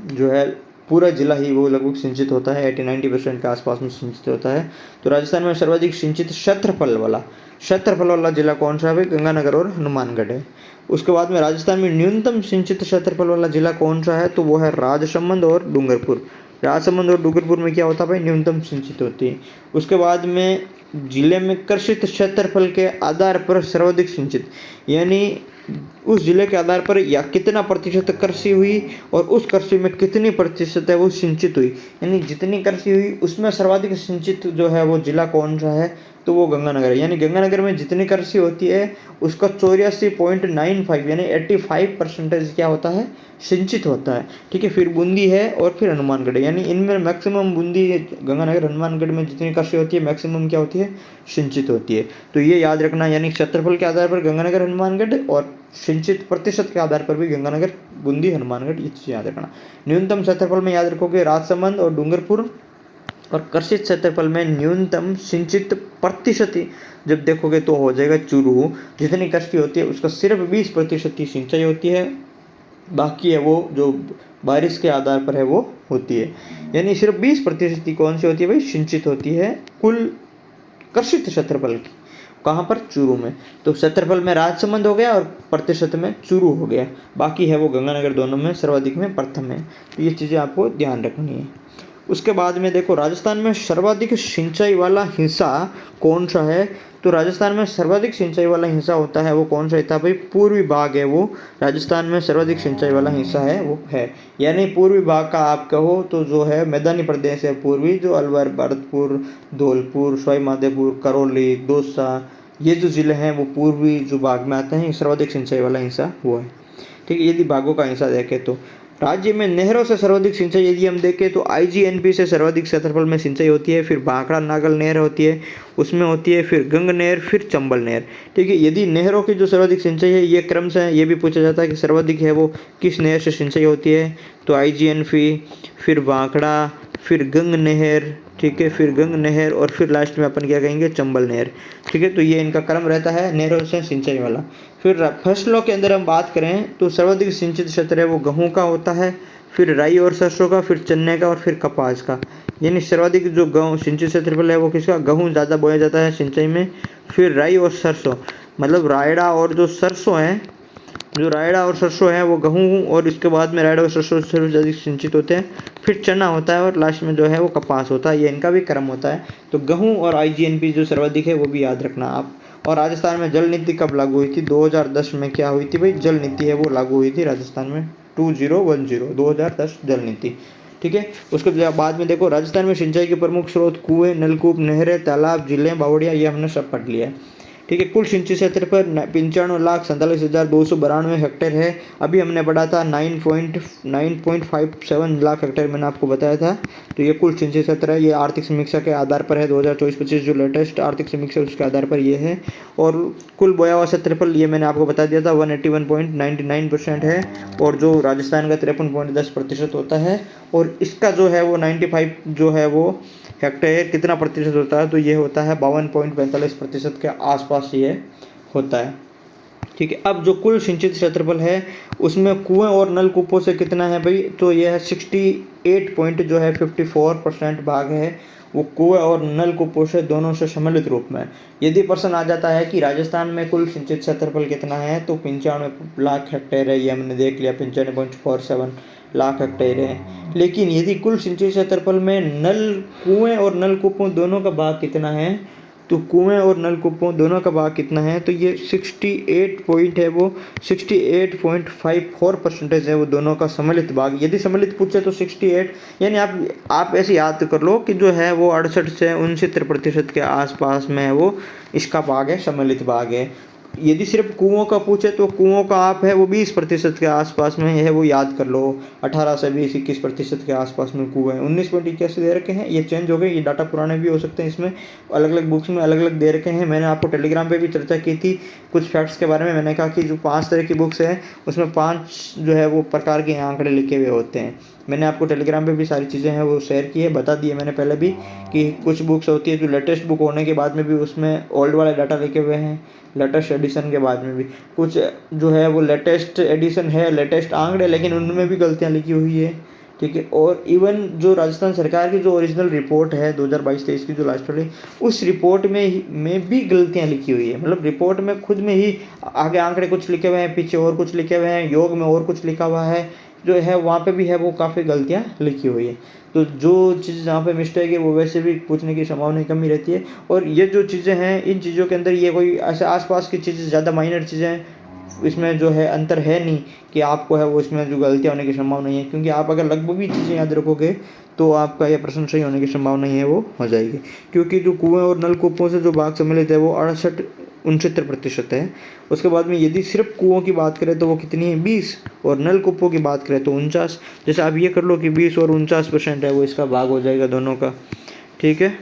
जो है पूरा जिला ही वो लगभग सिंचित होता है, 80-90% के आसपास में सिंचित होता है। तो राजस्थान में सर्वाधिक सिंचित क्षेत्रफल वाला जिला कौन सा है, गंगानगर और हनुमानगढ़ है। उसके बाद में राजस्थान में न्यूनतम सिंचित क्षेत्रफल वाला जिला कौन सा है, तो वो है राजसमंद और डूंगरपुर। राजसमंद और डूंगरपुर में क्या होता है भाई, न्यूनतम सिंचित होती है। उसके बाद में जिले में कृषित क्षेत्रफल के आधार पर सर्वाधिक सिंचित, यानी उस जिले के आधार पर या कितना प्रतिशत कृषि हुई और उस कृषि में कितनी प्रतिशत है वो सिंचित हुई, यानी जितनी कृषि हुई उसमें सर्वाधिक सिंचित जो है वो जिला कौन सा है, तो वो गंगानगर है। यानी गंगानगर में जितनी कृषि होती है उसका 84.95 यानी 85% क्या होता है, सिंचित होता है। ठीक है, फिर बूंदी है और फिर हनुमानगढ़ है। यानी इनमें मैक्सिमम बूंदी, गंगानगर, हनुमानगढ़ में जितनी कृषि होती है मैक्सिमम क्या होती है, सिंचित होती है। तो ये याद रखना, यानी क्षेत्रफल के आधार पर गंगानगर, हनुमानगढ़ और सिंचित प्रतिशत के आधार पर भी गंगानगर, बूंदी, हनुमानगढ़, ये चीज़ याद रखना। न्यूनतम क्षेत्रफल में याद रखोगे राजसमंद और डूंगरपुर, और कृषि क्षेत्रफल में न्यूनतम सिंचित प्रतिशत जब देखोगे तो हो जाएगा चूरू। जितनी कृषि होती है उसका सिर्फ 20% की सिंचाई होती है, बाकी है वो जो बारिश के आधार पर है वो होती है। यानी सिर्फ 20% की कौन सी होती है भाई, सिंचित होती है कुल कृषि क्षेत्रफल की। कहाँ पर, चूरू में। तो क्षेत्रफल में राजसमंद हो गया और प्रतिशत में चूरू हो गया, बाकी है वो गंगानगर, दोनों में सर्वाधिक में प्रथम है। तो ये चीज़ें आपको ध्यान रखनी है। उसके बाद में देखो राजस्थान में सर्वाधिक सिंचाई वाला हिस्सा कौन सा है, तो राजस्थान में सर्वाधिक सिंचाई वाला हिस्सा होता है वो कौन सा हिस्सा भाई, पूर्वी भाग है वो। राजस्थान में सर्वाधिक सिंचाई वाला हिस्सा है वो है, यानी पूर्वी भाग का आप कहो तो जो है मैदानी प्रदेश है पूर्वी, जो अलवर, भरतपुर, धौलपुर, सवाई माधोपुर, करौली, दौसा, ये जो जिले हैं वो पूर्वी जो भाग में आते हैं, सर्वाधिक सिंचाई वाला हिस्सा वो है। ठीक है, यदि भागों का हिस्सा देखें तो राज्य में नहरों से सर्वाधिक सिंचाई यदि हम देखें तो IGNP से सर्वाधिक क्षेत्रफल में सिंचाई होती है, फिर भाखड़ा नागल नहर होती है उसमें होती है, फिर गंग नहर, फिर चंबल नहर। ठीक है, यदि नहरों की जो सर्वाधिक सिंचाई है ये क्रम से ये भी पूछा जाता है कि सर्वाधिक है वो किस नहर से सिंचाई होती है, तो IGNP, फिर भाखड़ा, फिर गंग नहर, ठीक है, फिर गंग नहर और फिर लास्ट में अपन क्या कहेंगे, चंबल नहर। ठीक है, तो ये इनका क्रम रहता है नहरों से सिंचाई वाला। फिर फसलों के अंदर हम बात करें तो सर्वाधिक सिंचित क्षेत्र है वो गेहूं का होता है, फिर राई और सरसों का, फिर चने का और फिर कपास का। यानी सर्वाधिक जो गेहूं सिंचित क्षेत्रफल है वो किसका, गेहूं ज़्यादा बोया जाता है सिंचाई में, फिर राई और सरसों, मतलब रायड़ा और जो सरसों है, जो रायड़ा और सरसों है वो गेहूँ, और इसके बाद में रायड़ा और सरसों से ज़्यादा सिंचित होते हैं, फिर चना होता है और लास्ट में जो है वो कपास होता है। ये इनका भी क्रम होता है। तो गेहूँ और IGNP जो सर्वाधिक है वो भी याद रखना आप। और राजस्थान में जल नीति कब लागू हुई थी, 2010 में क्या हुई थी भाई, जल नीति है वो लागू हुई थी राजस्थान में, 2010 जल नीति। ठीक है, उसके बाद में देखो राजस्थान में सिंचाई के प्रमुख स्रोत कुएं, नलकूप, नहरें, तालाब, झीलें, बावड़ियाँ, ये हमने सब पढ़ लिया है। ठीक है, कुल सिंचित क्षेत्र पर 95,47,292 हेक्टेयर है। अभी हमने पढ़ा था 9.57 लाख हेक्टेयर, मैंने आपको बताया था। तो ये कुल सिंचित क्षेत्र है, ये आर्थिक समीक्षा के आधार पर है, 2024-25 जो लेटेस्ट आर्थिक समीक्षा उसके आधार पर ये है। और कुल बोया हुआ क्षेत्रफल ये मैंने आपको बता दिया था 181.99% है, और जो राजस्थान का 53.10% होता है, और इसका जो है वो 95 जो है वो हेक्टेयर कितना प्रतिशत होता है, तो ये होता है 52.45% के आसपास ये होता है। ठीक है, अब जो कुल सिंचित क्षेत्रफल है उसमें कुएं और नलकूपों से कितना है भाई, तो यह है 54% भाग है वो कुएं और नलकूपों से दोनों से सम्मिलित रूप में। यदि प्रश्न आ जाता है कि राजस्थान में कुल सिंचित क्षेत्रफल कितना है, तो 95 लाख हेक्टेयर है, ये हमने देख लिया, 95.47 लाख हेक्टेयर है। लेकिन यदि कुल सिंचित क्षेत्रफल में कुएं और नलकूपों दोनों का भाग कितना है, तो कुएं और नलकूपों दोनों का भाग कितना है, तो ये 68.54% है वो दोनों का सम्मिलित भाग। यदि सम्मिलित पूछे तो 68, यानी आप ऐसे याद कर लो कि जो है वो 68 से 69% के आसपास में है वो इसका भाग है, सम्मिलित भाग है। यदि सिर्फ कुओं का पूछे तो कुओं का आप है वो 20% के आसपास में है, वो याद कर लो। 18 से 20-21% के आसपास में कुएं हैं। 19.81 दे रखे हैं, ये चेंज हो गए, ये डाटा पुराने भी हो सकते हैं। इसमें अलग अलग बुक्स में अलग अलग दे रखे हैं। मैंने आपको टेलीग्राम पे भी चर्चा की थी कुछ फैक्ट्स के बारे में। मैंने कहा कि जो 5 तरह की बुक्स हैं उसमें 5 जो है वो प्रकार के आंकड़े लिखे हुए होते हैं। मैंने आपको टेलीग्राम पे भी सारी चीज़ें हैं वो शेयर की है, बता दिए मैंने पहले भी कि कुछ बुक्स होती है जो लेटेस्ट बुक होने के बाद में भी उसमें ओल्ड वाले डाटा लिखे हुए हैं, लेटेस्ट एडिशन के बाद में भी कुछ जो है वो लेटेस्ट एडिशन है, लेटेस्ट आंकड़े, लेकिन उनमें भी गलतियां लिखी हुई है। ठीक है, और इवन जो राजस्थान सरकार की जो ओरिजिनल रिपोर्ट है 2022-23 की जो लास्ट वाली, उस रिपोर्ट में भी गलतियां लिखी हुई है। मतलब रिपोर्ट में खुद में ही आगे आंकड़े कुछ लिखे हुए हैं, पीछे और कुछ लिखे हुए हैं, योग में और कुछ लिखा हुआ है, जो है वहाँ पे भी है वो काफ़ी गलतियाँ लिखी हुई है। तो जो चीज़ जहाँ पे मिस्टेक है वो वैसे भी पूछने की संभावना कमी रहती है। और ये जो चीज़ें हैं इन चीज़ों के अंदर ये कोई ऐसे आसपास की चीज़ें ज़्यादा माइनर चीज़ें इसमें जो है अंतर है नहीं कि आपको है वो इसमें जो गलतियाँ होने की संभावना नहीं है, क्योंकि आप अगर लगभग भी चीज़ें याद रखोगे तो आपका यह प्रश्न सही होने की संभावना है वो हो जाएगी। क्योंकि जो कुएँ और नलकूपों से जो भाग सम्मिलित है वो 68-69% है। उसके बाद में यदि सिर्फ कुओं की बात करें तो वो कितनी है 20, और नलकूपों की बात करें तो 49। जैसे आप ये कर लो कि 20 और 49% है वो इसका भाग हो जाएगा दोनों का। ठीक है,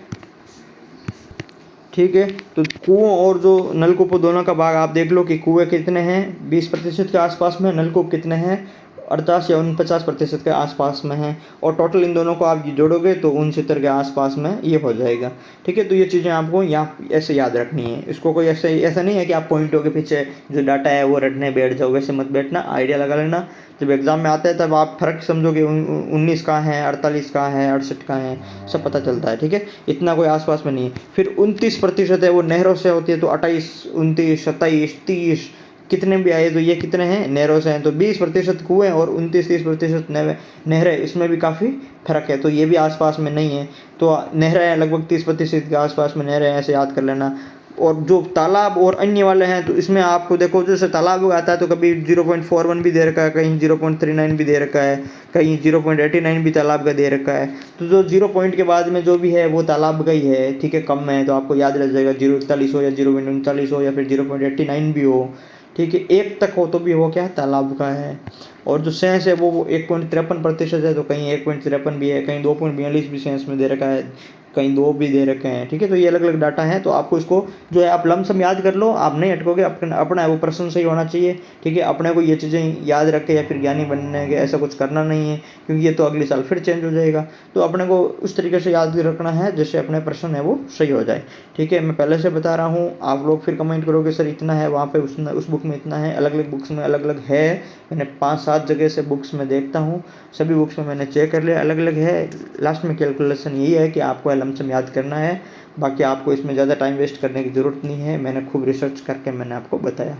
ठीक है। तो कुओं और जो नलकूपों दोनों का भाग आप देख लो कि कुएं कितने हैं 20% के आसपास में, नलकूप कितने हैं 48 या 49% के आसपास में हैं, और टोटल इन दोनों को आप जोड़ोगे तो 69 के आसपास में ये हो जाएगा। ठीक है, तो ये चीज़ें आपको यहाँ ऐसे याद रखनी है। इसको कोई ऐसा नहीं है कि आप पॉइंटों के पीछे जो डाटा है वो रटने बैठ जाओ, वैसे मत बैठना, आइडिया लगा लेना। जब एग्ज़ाम में आता है तब आप फर्क समझोगे 19 कहाँ है, 48 कहाँ है, 68 कहाँ है, सब पता चलता है। ठीक है, इतना कोई आसपास में नहीं है। फिर 29% है वो नहरों से होती है, तो 28, 29, 27, 30 कितने भी आए तो ये कितने हैं नहरों से हैं। तो 20% कुएं और 29-30% नहरें, इसमें भी काफ़ी फर्क है, तो ये भी आसपास में नहीं है। तो नहरें लगभग 30% के आसपास में नहरें, ऐसे याद कर लेना। और जो तालाब और अन्य वाले हैं तो इसमें आपको देखो जैसे तालाब आता है तो कभी 0.41 भी दे रखा है, कहीं 0.39 भी दे रखा है, कहीं 0.89 भी तालाब का दे रखा है। तो जो 0 पॉइंट के बाद में जो भी है वो तालाब का ही है। ठीक है, कम में है तो आपको याद रह जाएगा 0.41 हो या 0.39 हो या फिर 0.89 भी हो। ठीक है, 1 तक हो तो भी वो क्या है तालाब का है। और जो सेंस है वो 1.53% है, तो कहीं 1.53 भी है, कहीं 2.42 भी सेंस में दे रखा है, कहीं 2 भी दे रखे हैं। ठीक है, तो ये अलग अलग डाटा है, तो आपको इसको जो है आप लमसम याद कर लो, आप नहीं अटकोगे, अपना है वो प्रश्न सही होना चाहिए। ठीक है, अपने को ये चीज़ें याद रख के या फिर ज्ञानी बनने के ऐसा कुछ करना नहीं है, क्योंकि ये तो अगले साल फिर चेंज हो जाएगा। तो अपने को उस तरीके से याद रखना है जिससे अपने प्रश्न है वो सही हो जाए। ठीक है, मैं पहले से बता रहा हूँ, आप लोग फिर कमेंट करोगे सर इतना है वहाँ पे उस बुक में इतना है, अलग अलग बुक्स में अलग अलग है। मैंने 5-7 जगह से बुक्स में देखता हूँ, सभी बुक्स में मैंने चेक कर लिया, अलग अलग है। लास्ट में कैलकुलेशन यही है कि आपको लमसम याद करना है, बाकी आपको इसमें ज़्यादा टाइम वेस्ट करने की ज़रूरत नहीं है। मैंने खूब रिसर्च करके मैंने आपको बताया।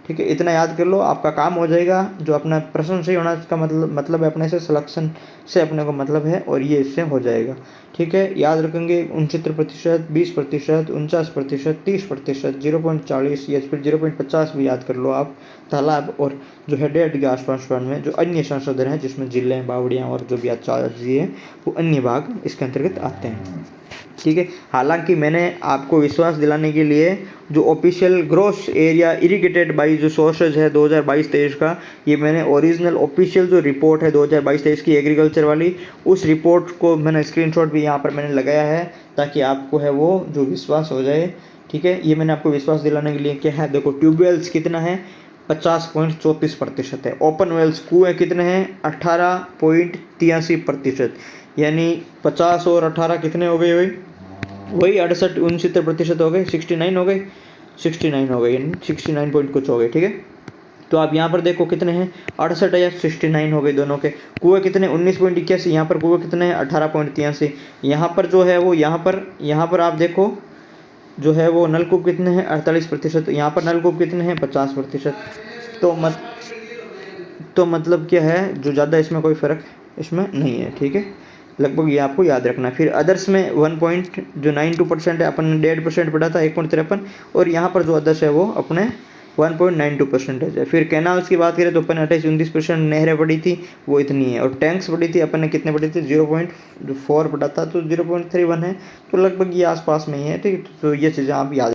ठीक है, इतना याद कर लो, आपका काम हो जाएगा। जो अपना प्रश्न सही होना इसका मतलब है अपने से सिलेक्शन से अपने को मतलब है, और ये इससे हो जाएगा। ठीक है, याद रखेंगे 69%, 20%, 49%, 30%, 0.40 या फिर 0.50 भी याद कर लो आप। तालाब और जो है डेढ़ के आसपास में जो अन्य संशोधन है जिसमें जिले, बावड़ियाँ और जो भी चार्जी है वो अन्य भाग इसके अंतर्गत आते हैं। ठीक है, हालांकि मैंने आपको विश्वास दिलाने के लिए जो official gross area irrigated by जो सोर्सेज है 2022-23 का, ये मैंने ओरिजिनल ऑफिशियल जो रिपोर्ट है 2022-23 की एग्रीकल्चर वाली, उस रिपोर्ट को मैंने स्क्रीनशॉट भी यहाँ पर मैंने लगाया है ताकि आपको है वो जो विश्वास हो जाए। ठीक है, ये मैंने आपको विश्वास दिलाने के लिए क्या है, देखो ट्यूबवेल्स कितना है 50.34% है, ओपन वेल्स कुएँ कितने हैं 18.83%, यानी 50 और 18 कितने हो गए वही 68-69% हो गए, 69 हो गए, 69 हो गए, यानी 69 पॉइंट कुछ हो गए। ठीक है, तो आप यहाँ पर देखो कितने हैं 68 या 69 हो गए दोनों के। कुएँ कितने 19.81, यहाँ पर कुएँ कितने हैं 18.83। यहाँ पर जो है वो यहाँ पर आप देखो जो है वो नलकूप कितने हैं 48%, यहाँ पर नलकूप कितने हैं 50%। तो मतलब क्या है, जो ज़्यादा इसमें कोई फ़र्क इसमें नहीं है। ठीक है, लगभग ये आपको याद रखना है। फिर अदर्स में 1.92% है, अपन ने 1.5% पढ़ा था 1.53, और यहाँ पर जो अदर्स है वो अपने 1.92% है। फिर कैनाल्स की बात करें तो अपन 28-29% नहरें पड़ी थी वो इतनी है, और टैंक्स पड़ी थी अपन ने कितने पड़ी थी 0.4 पड़ा था, तो 0.31 है, तो लगभग ये आसपास में ही है। ठीक है, तो ये चीज़ें आप याद।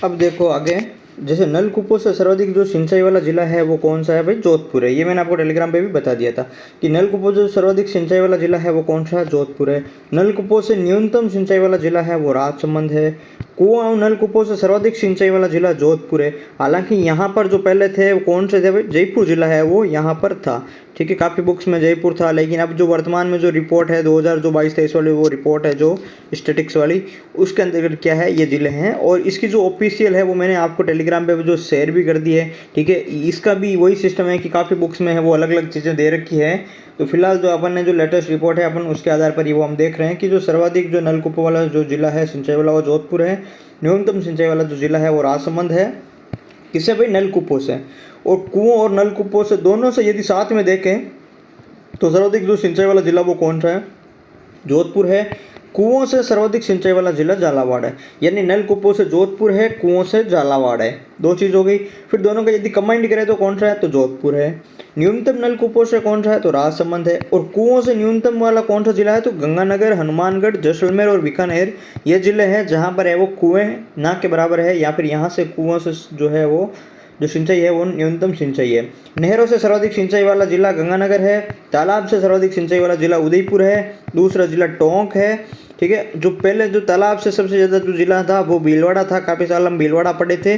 अब देखो आगे, जैसे नलकूपों से सर्वाधिक जो सिंचाई वाला जिला है वो कौन सा है भाई? जोधपुर है। ये मैंने आपको टेलीग्राम पे भी बता दिया था कि नलकूपों से सर्वाधिक सिंचाई वाला जिला है वो कौन सा है? जोधपुर है। नलकूपों से न्यूनतम सिंचाई वाला जिला है वो राजसमंद है। कुआं और नलकूपों से सर्वाधिक सिंचाई वाला जिला जोधपुर है। हालांकि यहाँ पर जो पहले थे वो कौन से थे भाई? जयपुर जिला है वो यहाँ पर था, ठीक है। काफ़ी बुक्स में जयपुर था, लेकिन अब जो वर्तमान में जो रिपोर्ट है 2022-23 वाली वो रिपोर्ट है जो स्टेटिक्स वाली, उसके अंतर्गत क्या है, ये जिले हैं। और इसकी जो ऑफिशियल है वो मैंने आपको टेलीग्राम पे जो शेयर भी कर दी है, ठीक है। इसका भी वही सिस्टम है कि काफ़ी बुक्स में है वो अलग अलग चीज़ें दे रखी है। तो फिलहाल जो अपन ने जो लेटेस्ट रिपोर्ट है अपन उसके आधार पर ही वो हम देख रहे हैं कि जो सर्वाधिक जो नलकूपों वाला जो जिला है सिंचाई वाला वो जोधपुर है। न्यूनतम सिंचाई वाला जो जिला है वो राजसमंद है। किससे भाई? नलकूपों से। और कुओं और नलकूपों से दोनों से यदि साथ में देखें तो सर्वाधिक जो सिंचाई वाला जिला वो कौन सा है? जोधपुर है। कुओं से सर्वाधिक सिंचाई वाला जिला झालावाड़ है। यानी नलकूपों से जोधपुर है, कुओं से झालावाड़ है, दो चीज़ हो गई। फिर दोनों का यदि कंबाइंड करें तो कौन सा है? तो जोधपुर है। न्यूनतम नलकूपों से कौन सा है? तो राजसमंद है। और कुओं से न्यूनतम वाला कौन सा जिला है? तो गंगानगर, हनुमानगढ़, जैसलमेर और बीकानेर ये जिले हैं जहाँ पर है वो कुएं ना के बराबर है, या फिर यहाँ से कुओं से जो है वो जो सिंचाई है वो न्यूनतम सिंचाई है। नहरों से सर्वाधिक सिंचाई वाला जिला गंगानगर है। तालाब से सर्वाधिक सिंचाई वाला जिला उदयपुर है। दूसरा जिला टोंक है, ठीक है। जो पहले जो तालाब से सबसे ज़्यादा जो जिला था वो भीलवाड़ा था। काफ़ी साल हम भीलवाड़ा पढ़े थे,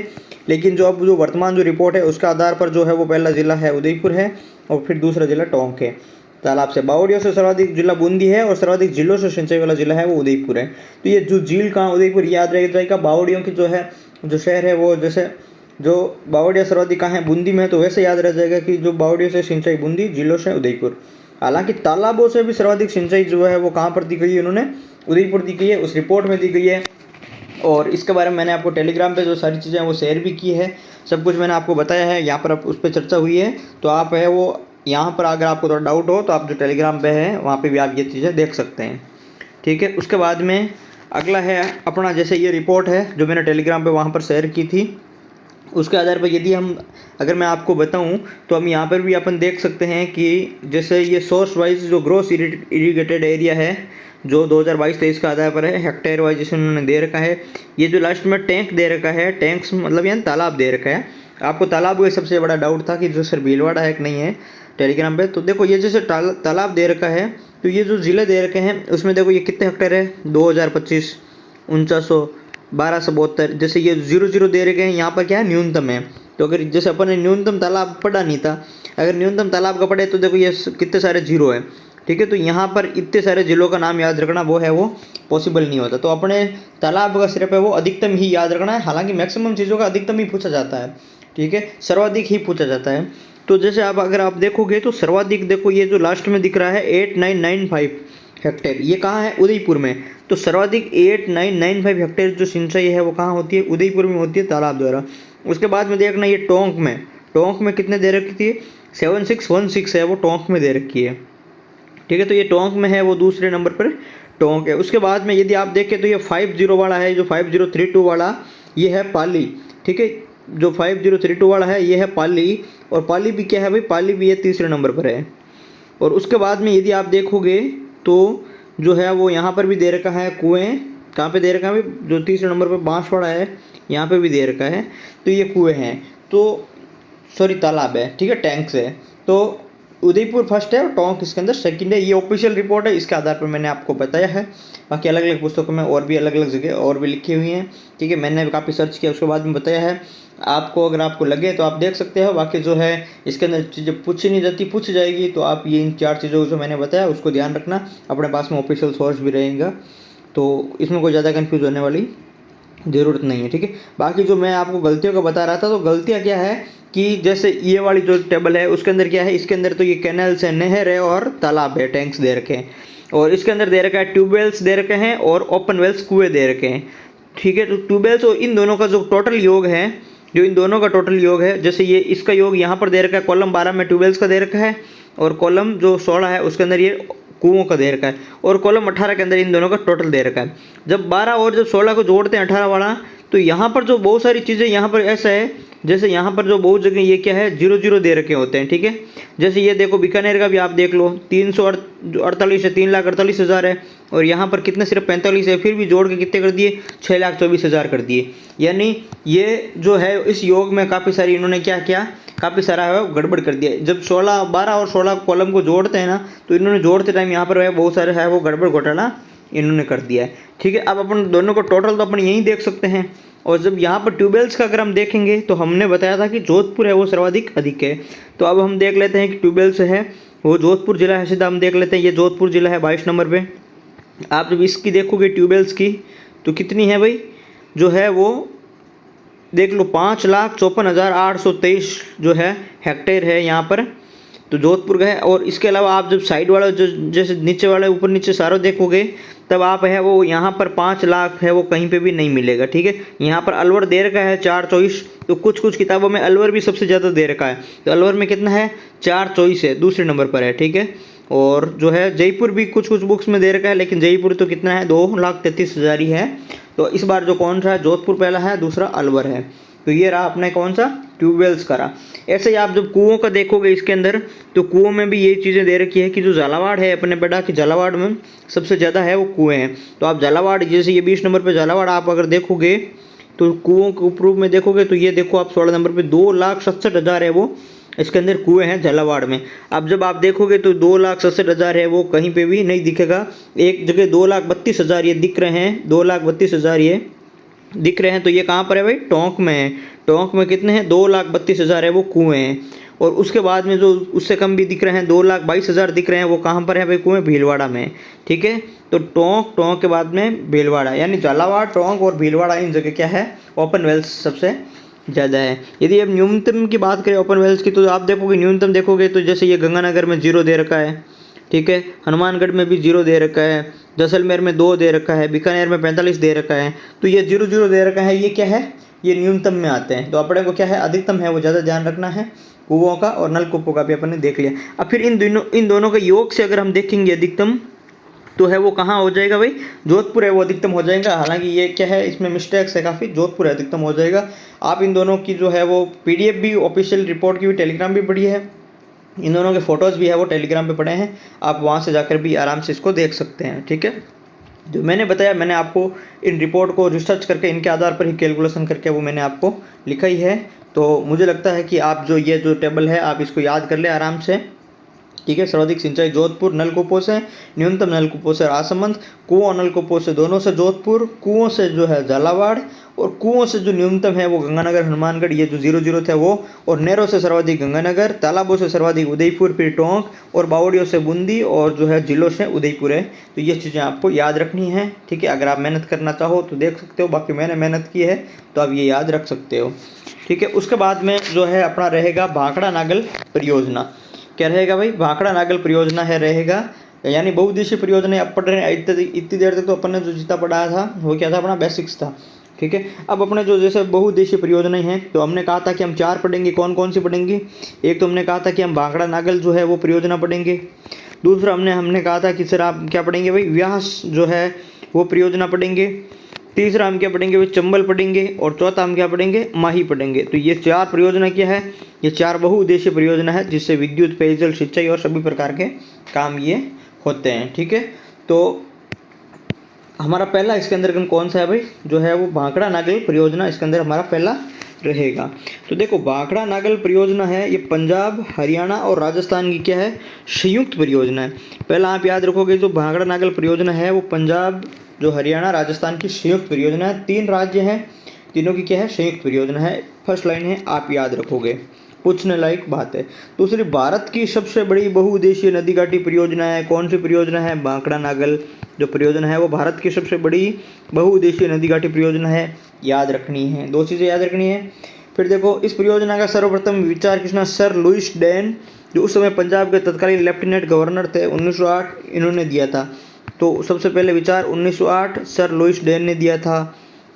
लेकिन जो अब जो वर्तमान जो रिपोर्ट है उसके आधार पर जो है वो पहला जिला है उदयपुर है और फिर दूसरा जिला टोंक है। तालाब से बावड़ियों से सर्वाधिक जिला बूंदी है और सर्वाधिक जिलों से सिंचाई वाला जिला है वो उदयपुर है। तो ये जो झील कहाँ? उदयपुर, याद रह जाएगा। बावड़ियों की जो है जो शहर है वो, जैसे जो बावड़िया सर्वाधिक कहाँ है? बूंदी में, तो वैसे याद रह जाएगा कि जो बावड़ियों से सिंचाई बूंदी, जिलों से उदयपुर। हालांकि तालाबों से भी सर्वाधिक सिंचाई जो है वो कहाँ पर दी गई है? उन्होंने उदयपुर दी गई है, उस रिपोर्ट में दी गई है। और इसके बारे में मैंने आपको टेलीग्राम पे जो सारी चीज़ें हैं वो शेयर भी की है, सब कुछ मैंने आपको बताया है। यहाँ पर अब उस पर चर्चा हुई है, तो आप है वो यहाँ पर अगर आपको थोड़ा डाउट हो तो आप जो टेलीग्राम पे है वहाँ पे भी आप ये चीज़ें देख सकते हैं, ठीक है। उसके बाद में अगला है अपना, जैसे ये रिपोर्ट है जो मैंने टेलीग्राम पे वहाँ पर शेयर की थी, उसके आधार पर यदि हम अगर मैं आपको बताऊं तो हम यहाँ पर भी अपन देख सकते हैं कि जैसे ये सोर्स वाइज जो ग्रोस इरीगेटेड एरिया है जो 2022-23 का आधार पर है, हेक्टेयर वाइज जैसे उन्होंने दे रखा है। ये जो लास्ट में टैंक दे रखा है, टैंक्स मतलब यानी तालाब दे रखा है। आपको तालाब का सबसे बड़ा डाउट था कि जो सर भीलवाड़ा है कि नहीं है टेलीग्राम पे, तो देखो ये जैसे तालाब दे रखा है, तो ये जो ज़िले दे रखे हैं उसमें देखो ये कितने हेक्टेयर है? 2025 4900 1272। जैसे ये 00 दे रखे हैं, यहाँ पर क्या है? न्यूनतम है। तो अगर जैसे अपन ने न्यूनतम तालाब पढ़ा नहीं था, अगर न्यूनतम तालाब का पढ़े तो देखो ये कितने सारे जीरो है, ठीक है। तो यहाँ पर इतने सारे जिलों का नाम याद रखना वो है वो पॉसिबल नहीं होता। तो अपने तालाब का सिर्फ है वो अधिकतम ही याद रखना है। हालांकि मैक्सिमम चीज़ों का अधिकतम ही पूछा जाता है, ठीक है, सर्वाधिक ही पूछा जाता है। तो जैसे आप अगर आप देखोगे तो सर्वाधिक देखो ये जो लास्ट में दिख रहा है 8995 हेक्टेयर, ये कहाँ है? उदयपुर में। तो सर्वाधिक 8995 हेक्टेयर जो सिंचाई है वो कहाँ होती है? उदयपुर में होती है, तालाब द्वारा। उसके बाद में देखना ये टोंक में कितने दे रखी थी? 7616 है वो टोंक में दे रखी है, ठीक है। तो ये टोंक में है, वो दूसरे नंबर पर टोंक है। उसके बाद में यदि आप देखें तो ये 50 वाला है, जो 5032 वाला ये है पाली, ठीक है। जो 5032 वाला है ये है पाली, और पाली भी क्या है भाई? पाली भी ये तीसरे नंबर पर है। और उसके बाद में यदि आप देखोगे तो जो है वो यहाँ पर भी दे रखा है कुएँ। कहाँ पे दे रखा है भाई? जो तीसरे नंबर पर बांसवाड़ा है यहाँ पे भी दे रखा है। तो ये कुएँ हैं, तो सॉरी तालाब है, ठीक है, टैंक्स है। तो उदयपुर फर्स्ट है और टोंक इसके अंदर सेकंड है। ये ऑफिशियल रिपोर्ट है, इसके आधार पर मैंने आपको बताया है। बाकी अलग अलग पुस्तकों में और भी अलग अलग जगह और भी लिखी हुई हैं, ठीक है। मैंने काफ़ी सर्च किया उसके बाद में बताया है आपको। अगर आपको लगे तो आप देख सकते हो। बाकी जो है इसके अंदर चीज़ें पूछी नहीं जाती, पूछ जाएगी, तो आप ये इन 4 चीज़ों को जो मैंने बताया उसको ध्यान रखना। अपने पास में ऑफिशियल सोर्स भी रहेगा, तो इसमें कोई ज़्यादा कन्फ्यूज़ होने वाली ज़रूरत नहीं है, ठीक है। बाकी जो मैं आपको गलतियों का बता रहा था, तो गलतियाँ क्या है कि जैसे ये वाली जो टेबल है उसके अंदर क्या है? इसके अंदर तो ये कैनल्स है, नहर है और तालाब है, टैंक्स दे रखे हैं। और इसके अंदर दे रखा है ट्यूबवेल्स दे रखे हैं और ओपन वेल्स कुएँ दे रखे हैं, ठीक है। तो ट्यूबवेल्स और इन दोनों का जो टोटल योग है, जो इन दोनों का टोटल योग है, जैसे ये इसका योग यहाँ पर दे रखा है, कॉलम 12 में ट्यूबवेल्स का दे रखा है, और कॉलम जो 16 है उसके अंदर ये कुओं का दे रखा है, और कॉलम 18 के अंदर इन दोनों का टोटल दे रखा है। जब 12 और जब 16 को जोड़ते हैं 18 वाला, तो यहाँ पर जो बहुत सारी चीज़ें यहाँ पर ऐसा है, जैसे यहाँ पर जो बहुत जगह ये क्या है 0-0 दे रखे होते हैं, ठीक है। जैसे ये देखो बीकानेर का भी आप देख लो 348 है, 3,48,000 है, और यहाँ पर कितने सिर्फ 45 है, फिर भी जोड़ के कितने कर दिए 6,24,000 कर दिए। यानी ये जो है इस योग में काफ़ी सारी इन्होंने क्या किया, काफ़ी सारा है गड़बड़ कर दिया। जब 16, 12 और 16 कॉलम को जोड़ते हैं ना, तो इन्होंने जोड़ते टाइम यहाँ पर बहुत सारे है वो गड़बड़ घोटाला इन्होंने कर दिया है, ठीक है। अब अपन दोनों को टोटल तो अपन यहीं देख सकते हैं। और जब यहाँ पर ट्यूबवेल्स का अगर हम देखेंगे तो हमने बताया था कि जोधपुर है वो सर्वाधिक अधिक है। तो अब हम देख लेते हैं कि ट्यूबवेल्स है वो जोधपुर जिला है, सीधा हम देख लेते हैं। ये जोधपुर जिला है 22 नंबर पे। आप जब इसकी देखोगे ट्यूबवेल्स की तो कितनी है भाई, जो है वो देख लो 5,54,823 जो है हेक्टेयर है यहाँ पर, तो जोधपुर का है। और इसके अलावा आप जब साइड वाला जो जैसे नीचे वाले ऊपर नीचे सारा देखोगे तब आप है वो यहाँ पर 5 लाख है वो कहीं पे भी नहीं मिलेगा, ठीक है। यहाँ पर अलवर दे रखा है 424, तो कुछ किताबों में अलवर भी सबसे ज़्यादा दे रखा है। तो अलवर में कितना है 424 है, दूसरे नंबर पर है, ठीक है। और जो है जयपुर भी कुछ बुक्स में दे रखा है, लेकिन जयपुर तो कितना है 2,33,000 ही है। तो इस बार जो कौन सा है जोधपुर पहला है, दूसरा अलवर है। तो ये रहा अपने कौन सा ट्यूबवेल्स का रहा। ऐसे ही आप जब कुओं का देखोगे इसके अंदर, तो कुओं में भी ये चीज़ें दे रखी है कि जो झालावाड़ है अपने बेटा की झालावाड़ में सबसे ज़्यादा है वो कुएँ हैं। तो आप झालावाड़ जैसे ये 20 नंबर पे झालावाड़ आप अगर देखोगे तो कुओं के ऊपर में देखोगे तो ये देखो आप 16 नंबर पे 2,67,000 है वो इसके अंदर कुएँ हैं झालावाड़ में। अब जब आप देखोगे तो 2,67,000 है वो कहीं पे भी नहीं दिखेगा। एक जगह 2,32,000 ये दिख रहे हैं, 2,32,000 ये दिख रहे हैं। तो ये कहाँ पर है भाई, टोंक में है। टोंक में कितने हैं 2,32,000 है वो कुएँ हैं। और उसके बाद में जो उससे कम भी दिख रहे हैं 2,22,000 दिख रहे हैं, वो कहाँ पर है भाई, कुएँ भीलवाड़ा में, ठीक है। तो टोंक के बाद में भीलवाड़ा, यानी झालावाड़, टोंक और भीलवाड़ा इन जगह क्या है ओपन वेल्स सबसे ज़्यादा है। यदि अब न्यूनतम की बात करें ओपन वेल्स की, तो आप देखोगे न्यूनतम देखोगे तो जैसे ये गंगानगर में 0 दे रखा है, ठीक है। हनुमानगढ़ में भी 0 दे रखा है, जैसलमेर में 2 दे रखा है, बीकानेर में 45 दे रखा है। तो ये 0-0 दे रखा है, ये क्या है, ये न्यूनतम में आते हैं। तो अपने को क्या है अधिकतम है वो ज़्यादा ध्यान रखना है। कुओं का और नलकूपों का भी अपन ने देख लिया। अब फिर इन दोनों का योग से अगर हम देखेंगे अधिकतम, तो है वो कहाँ हो जाएगा भाई, जोधपुर है वो अधिकतम हो जाएगा। हालांकि ये क्या है इसमें मिस्टेक्स है काफ़ी, जोधपुर है अधिकतम हो जाएगा। आप इन दोनों की जो है वो PDF भी, ऑफिशियल रिपोर्ट की भी टेलीग्राम भी पढ़ी है, इन दोनों के फ़ोटोज़ भी है वो टेलीग्राम पे पड़े हैं, आप वहाँ से जाकर भी आराम से इसको देख सकते हैं, ठीक है। जो मैंने बताया, मैंने आपको इन रिपोर्ट को रिसर्च करके इनके आधार पर ही कैलकुलेशन करके वो मैंने आपको लिखा ही है। तो मुझे लगता है कि आप जो ये जो टेबल है आप इसको याद कर ले आराम से, ठीक है। सर्वाधिक सिंचाई जोधपुर, नलकूपों से न्यूनतम नलकूपों से राजसमंद, कुओं नलकूपों से दोनों से जोधपुर, कुओं से जो है झालावाड़, और कुओं से जो न्यूनतम है वो गंगानगर, हनुमानगढ़, ये जो 0-0 थे वो, और नहरों से सर्वाधिक गंगानगर, तालाबों से सर्वाधिक उदयपुर, फिर टोंक, और बावड़ियों से बूंदी, और जो है जिलों से उदयपुर है। तो ये चीज़ें आपको याद रखनी है, ठीक है। अगर आप मेहनत करना चाहो तो देख सकते हो, बाकी मैंने मेहनत की है तो आप ये याद रख सकते हो, ठीक है। उसके बाद में जो है अपना रहेगा भाखड़ा नागल परियोजना। क्या रहेगा भाई, भाखड़ा नागल परियोजना है रहेगा, यानी बहुउद्देशीय परियोजना। अब पढ़ रहे हैं इतनी देर तक तो अपन ने जो जितना पढ़ाया था वो क्या था, अपना बेसिक्स था, ठीक है। अब अपने जो जैसे बहुउद्देशीय परियोजनाएं हैं, तो हमने कहा था कि हम 4 पढ़ेंगे। कौन कौन सी पढ़ेंगे, एक तो हमने कहा था कि हम भाखड़ा नागल जो है वो परियोजना पढ़ेंगे। दूसरा हमने कहा था कि सर आप क्या पढ़ेंगे भाई, व्यास जो है वो परियोजना पढ़ेंगे। तीसरा हम क्या पढ़ेंगे भाई, चंबल पढ़ेंगे। और चौथा हम क्या पढ़ेंगे, माही पढ़ेंगे। तो ये 4 परियोजना क्या है, ये 4 बहुउद्देशीय परियोजना है, जिससे विद्युत, पेयजल, सिंचाई और सभी प्रकार के काम ये होते हैं, ठीक है। तो हमारा पहला इसके अंदर कौन सा है भाई, जो है वो भाखड़ा नागल परियोजना, इसके अंदर हमारा पहला रहेगा। तो देखो भाखड़ा नागल परियोजना है, ये पंजाब, हरियाणा और राजस्थान की क्या है, संयुक्त परियोजना है। पहला आप याद रखोगे, जो भाखड़ा नागल परियोजना है वो पंजाब, जो हरियाणा, राजस्थान की संयुक्त परियोजना है। 3 राज्य हैं, तीनों की क्या है, संयुक्त परियोजना है। फर्स्ट लाइन है, आप याद रखोगे, पूछने लायक बात है। दूसरी, भारत की सबसे बड़ी बहुउद्देशीय नदी घाटी परियोजना है। कौन सी परियोजना है, भाखड़ा नागल जो परियोजना है वो भारत की सबसे बड़ी बहुउद्देशीय नदी घाटी परियोजना है, याद रखनी है। 2 चीज़ें याद रखनी है। फिर देखो, इस परियोजना का सर्वप्रथम विचार किसने, सर लुइस डेन, जो उस समय पंजाब के तत्कालीन लेफ्टिनेंट गवर्नर थे, 1908 इन्होंने दिया था। तो सबसे पहले विचार 1908 सर लुइस डेन ने दिया था,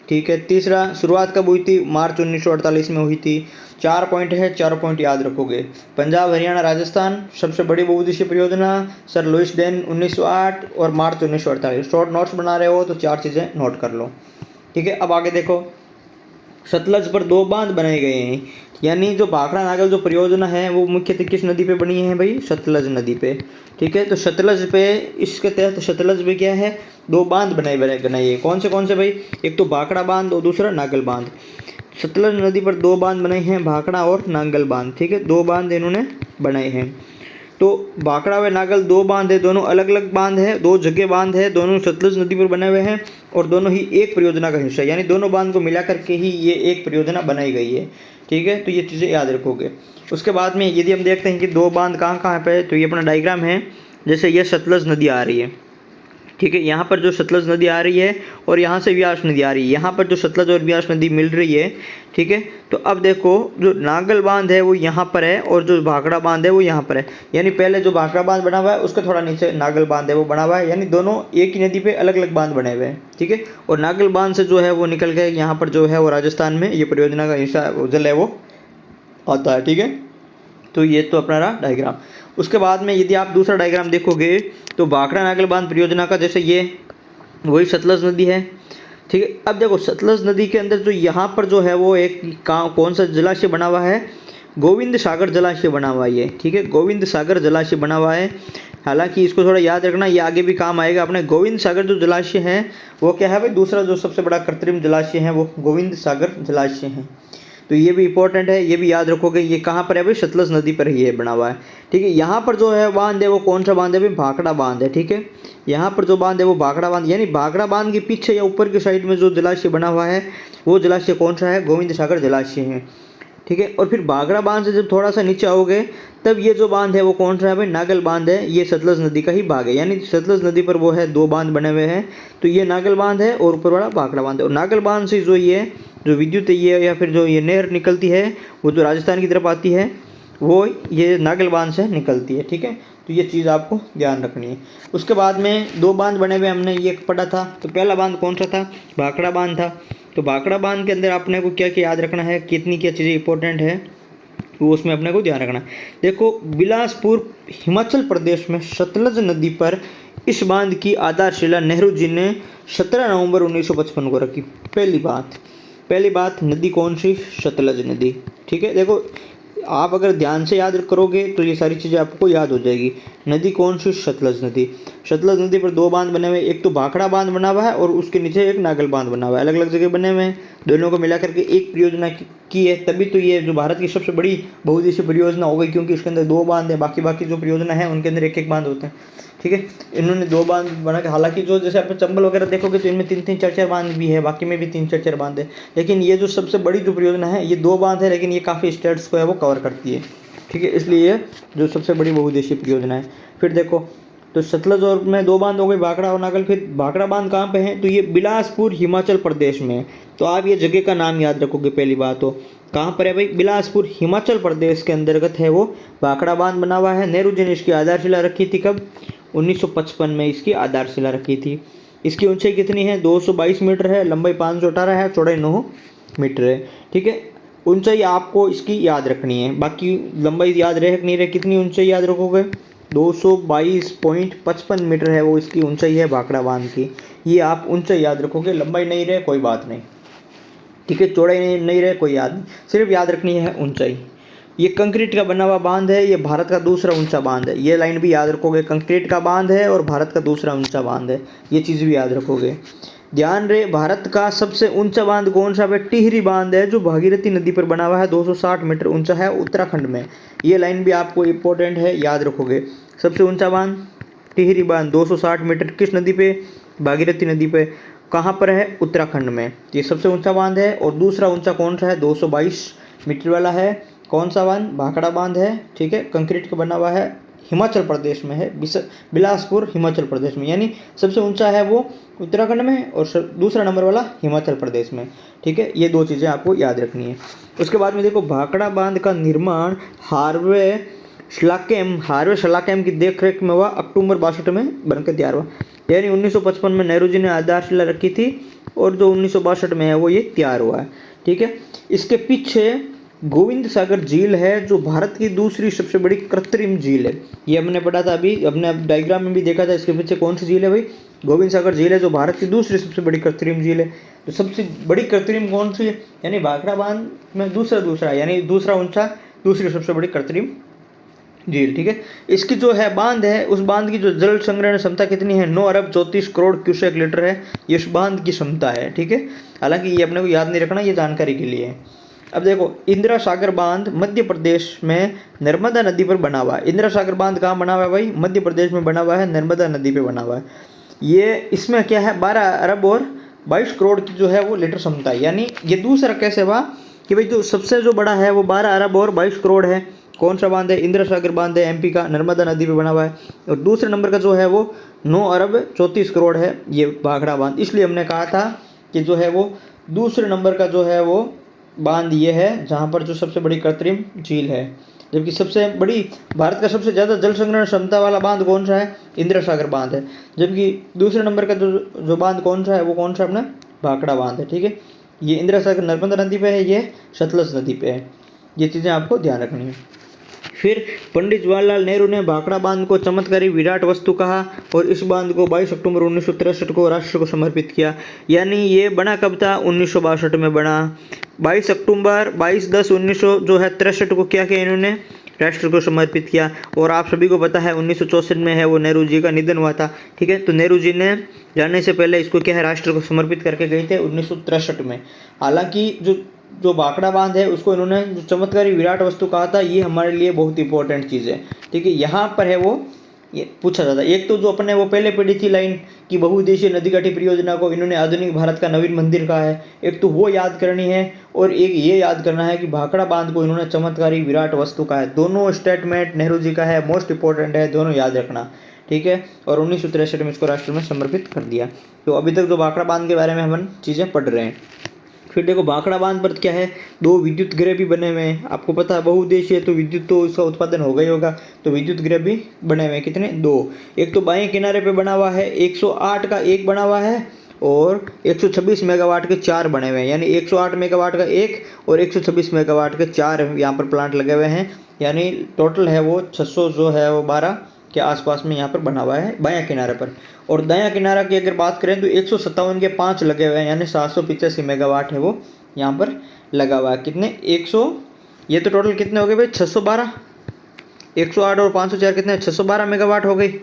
ठीक है। तीसरा, शुरुआत कब हुई थी, मार्च 1948 में हुई थी। 4 पॉइंट है, 4 पॉइंट याद रखोगे। पंजाब, हरियाणा, राजस्थान सबसे बड़ी बहुउद्देशीय परियोजना, सर लुइस डेन 1908 और मार्च 1948। शॉर्ट नोट्स बना रहे हो तो 4 चीज़ें नोट कर लो, ठीक है। अब आगे देखो, सतलज पर 2 बांध बनाए गए हैं। यानी जो भाखड़ा नागल जो परियोजना है वो मुख्यतः किस नदी पे बनी है भाई? सतलज नदी पे। ठीक है, तो सतलज पे, इसके तहत सतलज पे क्या है? 2 बांध बनाए कौन से भाई? एक तो भाखड़ा बांध और दूसरा नागल बांध। सतलज नदी पर 2 बांध बनाए हैं, भाखड़ा और नांगल बांध। ठीक है, 2 बांध इन्होंने बनाए हैं। तो भाखड़ा व नागल 2 बांध है, दोनों अलग अलग बांध है, 2 जगह बांध है, दोनों सतलज नदी पर बने हुए हैं और दोनों ही एक परियोजना का हिस्सा है। यानी दोनों बांध को मिला करके ही ये एक परियोजना बनाई गई है। ठीक है, तो ये चीज़ें याद रखोगे। उसके बाद में यदि हम देखते हैं कि 2 बांध कहाँ कहाँ पे है, तो ये अपना डायग्राम है। जैसे ये सतलज नदी आ रही है, ठीक है, यहाँ पर जो सतलज नदी आ रही है और यहाँ से व्यास नदी आ रही है, यहाँ पर जो सतलज और व्यास नदी मिल रही है। ठीक है, तो अब देखो जो नागल बांध है वो यहाँ पर है और जो भाखड़ा बांध है वो यहाँ पर है। यानी पहले जो भाखड़ा बांध बना हुआ है उसके थोड़ा नीचे नागल बांध है वो बना हुआ है। यानी दोनों एक ही नदी पे अलग अलग बांध बने हुए हैं। ठीक है, और नागल बांध से जो है वो निकल के यहाँ पर जो है वो राजस्थान में ये परियोजना का हिस्सा जल है वो आता है। ठीक है, तो ये तो अपना रहा डायग्राम। उसके बाद में यदि आप दूसरा डायग्राम देखोगे तो भाखड़ा नागल बांध परियोजना का, जैसे ये वही सतलज नदी है। ठीक है, अब देखो सतलज नदी के अंदर जो यहाँ पर जो है वो एक कौन सा जलाशय बना हुआ है? गोविंद सागर जलाशय बना हुआ है ये। ठीक है, गोविंद सागर जलाशय बना हुआ है। हालांकि इसको थोड़ा याद रखना, ये आगे भी काम आएगा। अपने गोविंद सागर जो जलाशय है वो क्या है भाई? दूसरा जो सबसे बड़ा कृत्रिम जलाशय है वो गोविंद सागर जलाशय है। तो ये भी इंपॉर्टेंट है, ये भी याद रखोगे। ये कहाँ पर है भाई? सतलज नदी पर ही ये बना हुआ है। ठीक है, यहाँ पर जो है बांध है वो कौन सा बांध है भाई? भाखड़ा बांध है। ठीक है, यहाँ पर जो बांध है वो भाखड़ा बांध, यानी भाखड़ा बांध के पीछे या ऊपर की साइड में जो जलाशय बना हुआ है वो जलाशय कौन सा है? गोविंद सागर जलाशय है। ठीक है, और फिर भाखड़ा बांध से जब थोड़ा सा नीचे आओगे तब ये जो बांध है वो कौन सा है भाई? नागल बांध है। ये सतलज नदी का ही भाग है, यानी सतलज नदी पर वो है 2 बांध बने हुए हैं। तो ये नागल बांध है और ऊपर वाला भाखड़ा बांध है। और नागल बांध से जो ये जो विद्युत ये या फिर जो ये नहर निकलती है वो जो राजस्थान की तरफ आती है वो ये नागल बांध से निकलती है। ठीक है, तो ये चीज़ आपको ध्यान रखनी है। उसके बाद में 2 बांध बने हुए हमने ये पढ़ा था। तो पहला बांध कौन सा था? भाखड़ा बांध था। तो भाखड़ा बांध के अंदर आपने को क्या क्या याद रखना है, कितनी क्या चीज़ें इंपॉर्टेंट है वो उसमें अपने को ध्यान रखना है। देखो, बिलासपुर हिमाचल प्रदेश में सतलज नदी पर इस बांध की आधारशिला नेहरू जी ने 17 नवंबर 1955 को रखी। पहली बात नदी कौन सी? सतलज नदी। ठीक है, देखो आप अगर ध्यान से याद करोगे तो ये सारी चीज़ें आपको याद हो जाएगी। नदी कौन सी? सतलज नदी। सतलज नदी पर 2 बांध बने हुए, एक तो भाखड़ा बांध बना हुआ है और उसके नीचे एक नागल बांध बना हुआ है। अलग अलग जगह बने हुए हैं, दोनों को मिला करके एक परियोजना की है। तभी तो ये जो भारत की सबसे बड़ी बहुउद्देशीय परियोजना हो गई, क्योंकि इसके अंदर 2 बांध है। बाकी जो परियोजना है उनके अंदर एक एक बांध होते हैं। ठीक है, इन्होंने 2 बांध बना के, हालांकि जो जैसे आप चंबल वगैरह देखोगे तो इनमें 3-3 4-4 बांध भी है, बाकी में भी 3-4 बांध है। लेकिन ये जो सबसे बड़ी जो परियोजना है ये 2 बांध है, लेकिन ये काफ़ी स्टेट्स को है वो कवर करती है। ठीक है, इसलिए ये जो सबसे बड़ी बहुउद्देशीय परियोजना है। फिर देखो, तो सतलज और में 2 बांध हो गए, भाखड़ा और नागल। फिर भाखड़ा बांध कहाँ पे है? तो ये बिलासपुर हिमाचल प्रदेश में है। तो आप ये जगह का नाम याद रखोगे। पहली बात तो कहाँ पर है भाई? बिलासपुर हिमाचल प्रदेश के अंतर्गत है वो भाखड़ा बांध बना हुआ है। नेहरू जी ने इसकी आधारशिला रखी थी कब? 1955 में इसकी आधारशिला रखी थी। इसकी ऊंचाई कितनी है? 222 मीटर है, लंबाई 518 है, चौड़ाई 9 मीटर है। ठीक है, ऊंचाई आपको इसकी याद रखनी है, बाकी लंबाई याद रहे कि नहीं रहे। कितनी ऊंचाई याद रखोगे? 222.55 मीटर है वो इसकी ऊंचाई है भाखड़ा बांध की। ये आप ऊंचाई याद रखोगे, लंबाई नहीं रहे कोई बात नहीं। ठीक है, चौड़ाई नहीं रहे कोई याद नहीं, सिर्फ याद रखनी है ऊंचाई। ये कंक्रीट का बना हुआ बांध है, ये भारत का दूसरा ऊंचा बांध है। ये लाइन भी याद रखोगे, कंक्रीट का बांध है और भारत का दूसरा ऊंचा बांध है। ये चीज़ भी याद रखोगे। ध्यान रहे, भारत का सबसे ऊंचा बांध कौन सा है? टिहरी बांध है, जो भागीरथी नदी पर बना हुआ है, 260 मीटर ऊंचा है, उत्तराखंड में। ये लाइन भी आपको इंपॉर्टेंट है, याद रखोगे। सबसे ऊंचा बांध टिहरी बांध, 260 मीटर, किस नदी पे? भागीरथी नदी पे। कहाँ पर है? उत्तराखंड में। ये सबसे ऊंचा बांध है। और दूसरा ऊंचा कौन सा है? 222 मीटर वाला है। कौन सा बांध? भाखड़ा बांध है। ठीक है, कंक्रीट का बना हुआ है, हिमाचल प्रदेश में है, बिलासपुर हिमाचल प्रदेश में। यानी सबसे ऊंचा है वो उत्तराखंड में और दूसरा नंबर वाला हिमाचल प्रदेश में। ठीक है, ये 2 चीज़ें आपको याद रखनी है। उसके बाद में देखो, भाखड़ा बांध का निर्माण हार्वे शलाकेम की देखरेख में हुआ, अक्टूबर 62 में बनकर तैयार हुआ। यानी 1955 में नेहरू जी ने आधारशिला रखी थी और जो 1962 में है वो ये तैयार हुआ है। ठीक है, इसके पीछे गोविंद सागर झील है, जो भारत की दूसरी सबसे बड़ी कृत्रिम झील है। ये हमने पढ़ा था अभी, अपने डायग्राम में भी देखा था। इसके पीछे कौन सी झील है भाई? गोविंद सागर झील है, जो भारत की दूसरी सबसे बड़ी कृत्रिम झील है। तो सबसे बड़ी कृत्रिम कौन सी है, यानी भाखड़ा बांध में दूसरा यानी दूसरा ऊंचा दूसरी सबसे बड़ी कृत्रिम झील। ठीक है, इसकी जो है बांध है, उस बांध की जो जल संग्रहण क्षमता कितनी है, 9 अरब 34 करोड़ क्यूसेक लीटर है, ये उस बांध की क्षमता है। ठीक है, हालांकि ये अपने को याद नहीं रखना, ये जानकारी के लिए है। अब देखो, इंदिरा सागर बांध मध्य प्रदेश में नर्मदा नदी पर बना हुआ है। इंदिरा सागर बांध कहाँ बना हुआ है भाई, मध्य प्रदेश में बना हुआ है, नर्मदा नदी पे बना हुआ है। ये इसमें क्या है, 12 अरब और 22 करोड़ की जो है वो लीटर क्षमता है। यानी ये दूसरा कैसे हुआ कि भाई जो सबसे जो बड़ा है वो 12 अरब और 22 करोड़ है। कौन सा बांध है, इंदिरा सागर बांध है, एमपी का, नर्मदा नदी पे बना हुआ है। और दूसरे नंबर का जो है वो 9 अरब 34 करोड़ है, ये भाखड़ा बांध। इसलिए हमने कहा था कि जो है वो दूसरे नंबर का जो है वो बांध ये है जहाँ पर जो सबसे बड़ी कृत्रिम झील है। जबकि सबसे बड़ी भारत का सबसे ज़्यादा जल संग्रहण क्षमता वाला बांध कौन सा है, इंदिरा सागर बांध है। जबकि दूसरे नंबर का जो बांध कौन सा है वो कौन सा अपना भाखड़ा बांध है। ठीक है, ये इंदिरा सागर नर्मदा नदी पे है, ये सतलज नदी पे है। ये चीज़ें आपको ध्यान रखनी है। फिर पंडित जवाहरलाल नेहरू ने भाखड़ा बांध को चमत्कारी विराट वस्तु कहा और इस बांध को 22 अक्टूबर 1963 को राष्ट्र को समर्पित किया। यानी ये बना कब था, 1962 में बना। 22 अक्टूबर 22/10/1900 जो है 63 को क्या किया इन्होंने, राष्ट्र को समर्पित किया। और आप सभी को पता है 1964 में है वो नेहरू जी का निधन हुआ था। ठीक है, तो नेहरू जी ने जाने से पहले इसको क्या है राष्ट्र को समर्पित करके गए थे 1963 में। हालांकि जो भाखड़ा बांध है उसको इन्होंने जो चमत्कारी विराट वस्तु कहा था, ये हमारे लिए बहुत इंपॉर्टेंट चीज़ है। ठीक है, यहाँ पर है वो ये पूछा जाता है। एक तो जो अपने वो पहले पढ़ी थी लाइन कि बहुउद्देशीय नदी गठी परियोजना को इन्होंने आधुनिक भारत का नवीन मंदिर कहा है, एक तो वो याद करनी है और एक ये याद करना है कि भाखड़ा बांध को इन्होंने चमत्कारी विराट वस्तु कहा है। दोनों स्टेटमेंट नेहरू जी का है, मोस्ट इंपॉर्टेंट है, दोनों याद रखना। ठीक है, और 1963 में इसको राष्ट्र में समर्पित कर दिया। तो अभी तक जो भाखड़ा बांध के बारे में हम चीज़ें पढ़ रहे हैं। फिर देखो, भाखड़ा बांध पर क्या है, 2 विद्युत गृह भी बने हुए हैं। आपको पता है बहुउद्देशीय तो विद्युत तो इसका उत्पादन हो गई होगा, तो विद्युत गृह भी बने हुए हैं। कितने, 2। एक तो बाएं किनारे पे बना हुआ है 108 का एक बना हुआ है और 126 मेगावाट के 4 बने हुए हैं। यानी 108 मेगावाट का एक और 126 मेगावाट के 4 यहाँ पर प्लांट लगे हुए हैं। यानी टोटल है वो 600 जो है वो 12 के आसपास में यहाँ पर बना हुआ है बायां किनारे पर। और दायां किनारा की अगर बात करें तो 157 के 5 लगे हुए हैं, यानी 785 मेगावाट है वो यहाँ पर लगा हुआ है। कितने, 100, ये तो टोटल कितने हो गए भाई, 612। 108 और 504 कितने, 612 मेगावाट हो गई।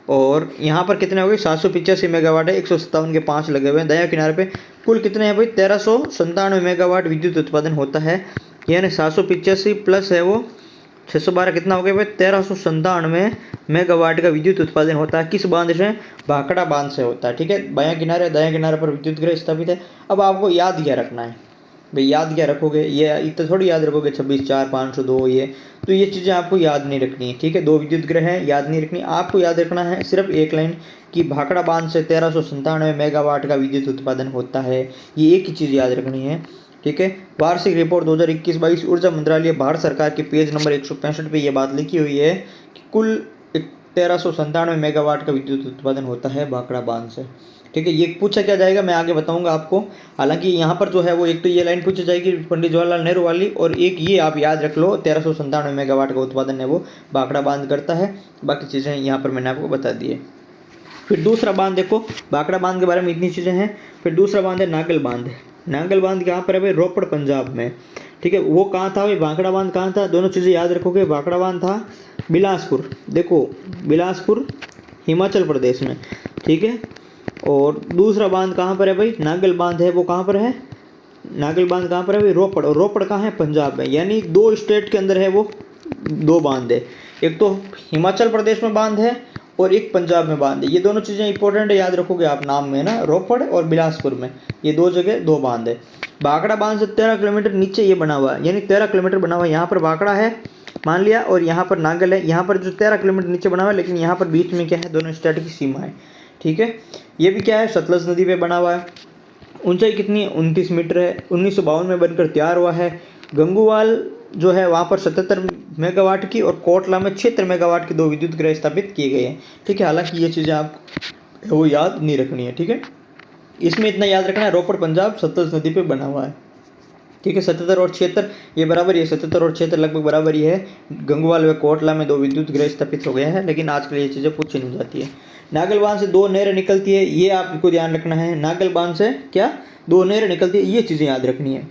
और यहाँ पर कितने हो गए, 785 मेगावाट है, 157 के 5 लगे हुए हैं दायां किनारे पे। कुल कितने हैं भाई, 1397 मेगावाट विद्युत उत्पादन होता है। यानी 785 प्लस है वो 612 कितना हो गया भाई, 1397 मेगावाट का विद्युत उत्पादन होता है। किस बांध से, भाखड़ा बांध से होता है। ठीक है, बायां किनारे दायां किनारे पर विद्युत गृह स्थापित है। अब आपको याद क्या रखना है भाई, याद क्या रखोगे, ये इतना थोड़ी याद रखोगे 26/4/502 ये, तो ये चीज़ें आपको याद नहीं रखनी है। ठीक है, 2 विद्युत गृह हैं, याद नहीं रखनी। आपको याद रखना है सिर्फ एक लाइन कि भाखड़ा बांध से 1397 मेगावाट का विद्युत उत्पादन होता है। ये एक ही चीज़ याद रखनी है। ठीक है, वार्षिक रिपोर्ट 2021-22 ऊर्जा मंत्रालय भारत सरकार के पेज नंबर 165 पे ये बात लिखी हुई है कि कुल 1397 मेगावाट का विद्युत उत्पादन होता है भाखड़ा बांध से। ठीक है, ये पूछा क्या जाएगा मैं आगे बताऊंगा आपको। हालांकि यहाँ पर जो है वो एक तो ये लाइन पूछी जाएगी पंडित जवाहरलाल नेहरू वाली, और एक ये आप याद रख लो 1397 मेगावाट का उत्पादन है वो भाखड़ा बांध करता है। बाकी चीज़ें यहाँ पर मैंने आपको बता दी है। फिर दूसरा बांध देखो, भाखड़ा बांध के बारे में इतनी चीज़ें हैं। फिर दूसरा बांध है नागल बांध। नागल बांध कहाँ पर है भाई, रोपड़ पंजाब में। ठीक है, वो कहाँ था भाई, भाखड़ा बांध कहाँ था, दोनों चीज़ें याद रखोगे। भाखड़ा बांध था बिलासपुर, देखो बिलासपुर हिमाचल प्रदेश में। ठीक है, और दूसरा बांध कहाँ पर है भाई, नागल बांध है वो कहाँ पर है, नागल बांध कहाँ पर है भाई, रोपड़। और रोपड़ कहाँ है, पंजाब में। यानी 2 स्टेट के अंदर है वो 2 बांध है, एक तो हिमाचल प्रदेश में बांध है और एक पंजाब में बांध है। ये दोनों चीज़ें इंपॉर्टेंट है, याद रखोगे आप नाम में ना, रोपड़ और बिलासपुर में ये 2 जगह 2 बांध है। भाखड़ा बांध से 13 किलोमीटर नीचे ये बना हुआ है, यानी 13 किलोमीटर बना हुआ है। यहाँ पर भाखड़ा है मान लिया और यहाँ पर नागल है। यहाँ पर जो 13 किलोमीटर नीचे बना हुआ है, लेकिन यहाँ पर बीच में क्या है, दोनों स्टेट की सीमा है। ठीक है, ये भी क्या है, सतलज नदी पे बना हुआ है। ऊंचाई कितनी है, 29 मीटर है। 1952 में बनकर तैयार हुआ है। गंगूवाल जो है वहाँ पर 77 मेगावाट की और कोटला में 76 मेगावाट के 2 विद्युत गृह स्थापित किए गए हैं। ठीक है, हालांकि ये चीज़ें आप वो याद नहीं रखनी है। ठीक है, इसमें इतना याद रखना है, रोपड़ पंजाब सतलज नदी पे बना हुआ है। ठीक है, 77 और 76 ये बराबर ही है, 77 और 76 लगभग बराबर ही है। गंगवाल व कोटला में 2 विद्युत गृह स्थापित हो गए हैं, लेकिन आजकल ये चीज़ें पूछी नहीं जाती है। नागल बांध से 2 नहरें निकलती है, ये आपको ध्यान रखना है। नागल बांध से क्या 2 नहरें निकलती है, ये चीज़ें याद रखनी है।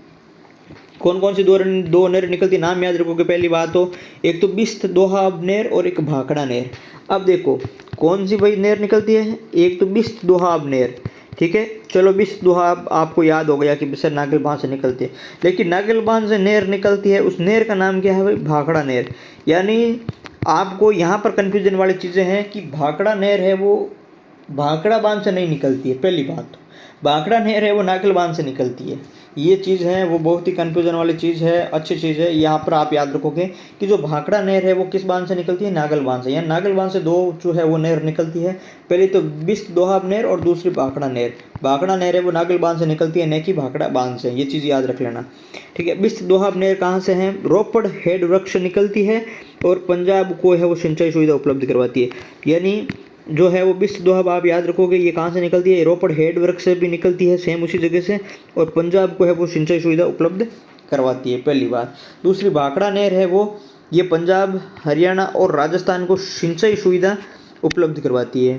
कौन कौन सी 2 नहरें निकलती है, नाम याद रखोगे। पहली बात तो एक तो बिस्त दोहाब नहर और एक भाखड़ा नहर। अब देखो कौन सी भाई नहर निकलती है, एक तो बिस्त दोहाब नहर, ठीक है। चलो बिस्त दोहाब आपको याद हो गया कि सर नागल बांध से निकलती है, लेकिन नागल बांध से नहर निकलती है, उस नहर का नाम क्या है भाई, भाखड़ा नहर। यानी आपको यहाँ पर कन्फ्यूजन वाली चीज़ें हैं कि भाखड़ा नहर है वो भाखड़ा बांध से नहीं निकलती है। पहली बात तो भाखड़ा नहर है वो नागल बांध से निकलती है। ये चीज़ है वो बहुत ही कन्फ्यूजन वाली चीज़ है, अच्छी चीज़ है। यहाँ पर आप याद रखोगे कि जो भाखड़ा नहर है वो किस बांध से निकलती है, नागल बांध से। यानी नागल बांध से 2 जो है वो नहर निकलती है, पहली तो बिस्त दोहाब नहर और दूसरी भाखड़ा नहर। भाखड़ा नहर है वो नागल बांध से निकलती है, न कि भाखड़ा बांध से, ये चीज़ याद रख लेना, ठीक है। बिस्त दोहाब नहर कहाँ से है, रोपड़ हेड वृक्ष निकलती है और पंजाब को है वो सिंचाई सुविधा उपलब्ध करवाती है। यानी जो है वो बिस्त दोहाब आप याद रखोगे ये कहाँ से निकलती है, रोपड़ हेड वर्क से भी निकलती है, सेम उसी जगह से, और पंजाब को है वो सिंचाई सुविधा उपलब्ध करवाती है, पहली बात। दूसरी भाखड़ा नहर है वो ये पंजाब हरियाणा और राजस्थान को सिंचाई सुविधा उपलब्ध करवाती है,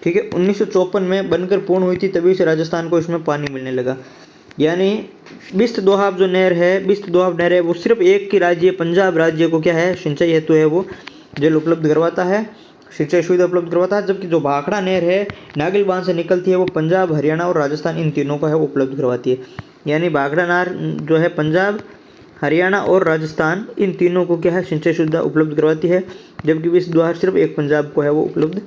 ठीक है। 1954 में बनकर पूर्ण हुई थी, तभी से राजस्थान को इसमें पानी मिलने लगा। यानी बिस्त दोहाब जो नहर है, बिस्त दोहाब नहर है वो सिर्फ एक की राज्य पंजाब राज्य को क्या है सिंचाई हेतु है वो जल उपलब्ध करवाता है, सिंचाई सुविधा उपलब्ध करवाता है। जबकि जो भाखड़ा नहर है नागल बांध से निकलती है वो पंजाब हरियाणा और राजस्थान इन तीनों को है वो उपलब्ध करवाती है। यानी भाखड़ा नहर जो है पंजाब हरियाणा और राजस्थान इन तीनों को क्या है सिंचाई सुविधा उपलब्ध करवाती है, जबकि बिस्त दोहाब सिर्फ एक पंजाब को है वो उपलब्ध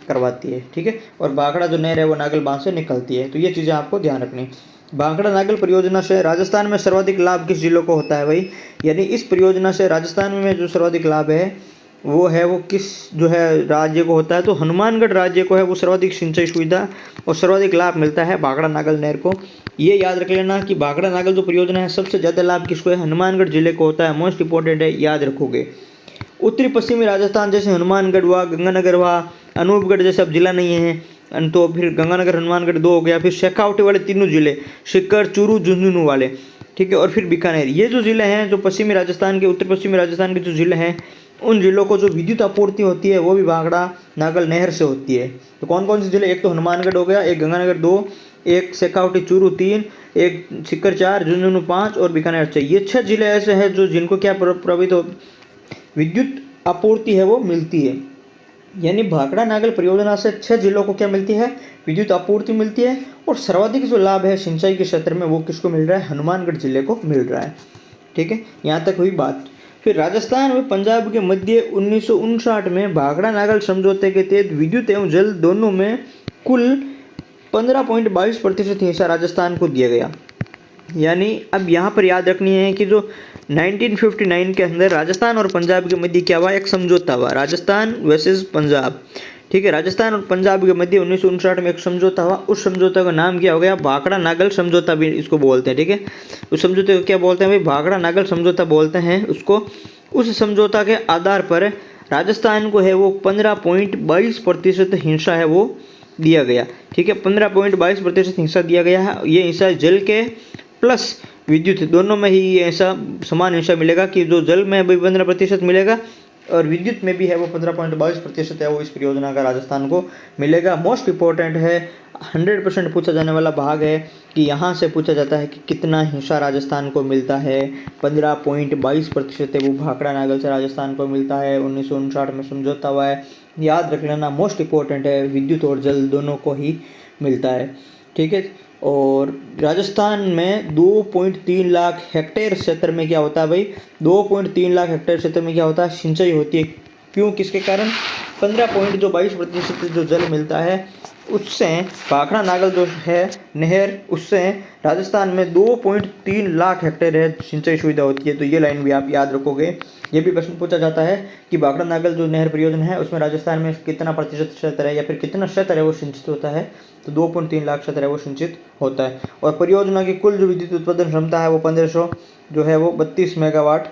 करवाती है, ठीक है। और भाखड़ा जो नहर है वो नागल बांध से निकलती है। तो ये चीज़ें आपको ध्यान रखनी है। भाखड़ा नागल परियोजना से राजस्थान में सर्वाधिक लाभ किस जिलों को होता है भाई, यानी इस परियोजना से राजस्थान में जो सर्वाधिक लाभ है वो है वो किस जो है राज्य को होता है, तो हनुमानगढ़ राज्य को है वो सर्वाधिक सिंचाई सुविधा और सर्वाधिक लाभ मिलता है भाखड़ा नागल नहर को। ये याद रख लेना कि भाखड़ा नागल जो परियोजना है सबसे ज़्यादा लाभ किसको है, हनुमानगढ़ जिले को होता है। मोस्ट इंपॉर्टेंट है, याद रखोगे। उत्तरी पश्चिमी राजस्थान जैसे हनुमानगढ़ हुआ, गंगानगर हुआ, अनूपगढ़ जैसे अब जिला नहीं है, तो फिर गंगानगर हनुमानगढ़ 2 हो गया। फिर शेखावटी वाले तीनों जिले सीकर चूरू झुंझुनू वाले, ठीक है। और फिर बीकानेर, ये जो जिले हैं जो पश्चिमी राजस्थान के उत्तर पश्चिमी राजस्थान के जो जिले हैं उन जिलों को जो विद्युत आपूर्ति होती है वो भी भाखड़ा नागल नहर से होती है। तो कौन कौन से जिले, एक तो हनुमानगढ़ हो गया, एक गंगानगर 2, एक शेखावटी चूरू 3, एक सीकर 4, झुंझुनू 5 और बीकानेर 6। ये 6 जिले ऐसे हैं जो जिनको क्या प्रभावित हो विद्युत आपूर्ति है वो मिलती है। यानी भाखड़ा नागल परियोजना से 6 जिलों को क्या मिलती है, विद्युत आपूर्ति मिलती है। और सर्वाधिक जो लाभ है सिंचाई के क्षेत्र में वो किसको मिल रहा है, हनुमानगढ़ जिले को मिल रहा है, ठीक है। यहाँ तक हुई बात। फिर राजस्थान व पंजाब के मध्य 1959 में भाखड़ा नागल समझौते के तहत विद्युत एवं जल दोनों में कुल 15.22% हिस्सा राजस्थान को दिया गया। यानी अब यहाँ पर याद रखनी है कि जो 1959 के अंदर राजस्थान और पंजाब के मध्य क्या हुआ, एक समझौता हुआ, राजस्थान वर्सेस पंजाब, ठीक है। राजस्थान और पंजाब के मध्य 1959 में एक समझौता हुआ। उस समझौता का नाम क्या हो गया, भाखड़ा नागल समझौता भी इसको बोलते हैं, ठीक है। उस समझौते को क्या बोलते हैं भाई, भाखड़ा नागल समझौता बोलते हैं उसको। उस समझौता के आधार पर राजस्थान को है वो 15.22% हिस्सा है वो दिया गया, ठीक है। 15.22% हिस्सा दिया गया है। ये हिस्सा जल के प्लस विद्युत दोनों में ही ये ऐसा समान हिस्सा मिलेगा कि जो जल में भी 15% मिलेगा और विद्युत में भी है वो 15.22% है वो इस परियोजना का राजस्थान को मिलेगा। मोस्ट इंपॉर्टेंट है, 100% पूछा जाने वाला भाग है कि यहाँ से पूछा जाता है कि कितना हिस्सा राजस्थान को मिलता है। 15.22% है वो भाखड़ा नागल से राजस्थान को मिलता है। 1959 में समझौता हुआ है, याद रख लेना, मोस्ट इंपॉर्टेंट है। विद्युत और जल दोनों को ही मिलता है, ठीक है। और राजस्थान में 2.3 लाख हेक्टेयर क्षेत्र में क्या होता है भाई, 2.3 लाख हेक्टेयर क्षेत्र में क्या होता है, सिंचाई होती है। क्यों, किसके कारण, 15.22% जो जल मिलता है उससे भाखड़ा नागल जो है नहर, उससे राजस्थान में 2.3 लाख हेक्टेयर है सिंचाई सुविधा होती है। तो ये लाइन भी आप याद रखोगे। ये भी प्रश्न पूछा जाता है कि भाखड़ा नागल जो नहर परियोजना है उसमें राजस्थान में कितना प्रतिशत क्षेत्र है या फिर कितना क्षेत्र है वो सिंचित होता है, तो 2.3 लाख क्षेत्र है वो सिंचित होता है। और परियोजना की कुल जो विद्युत उत्पादन क्षमता है वो 1500 जो है वो 32 मेगावाट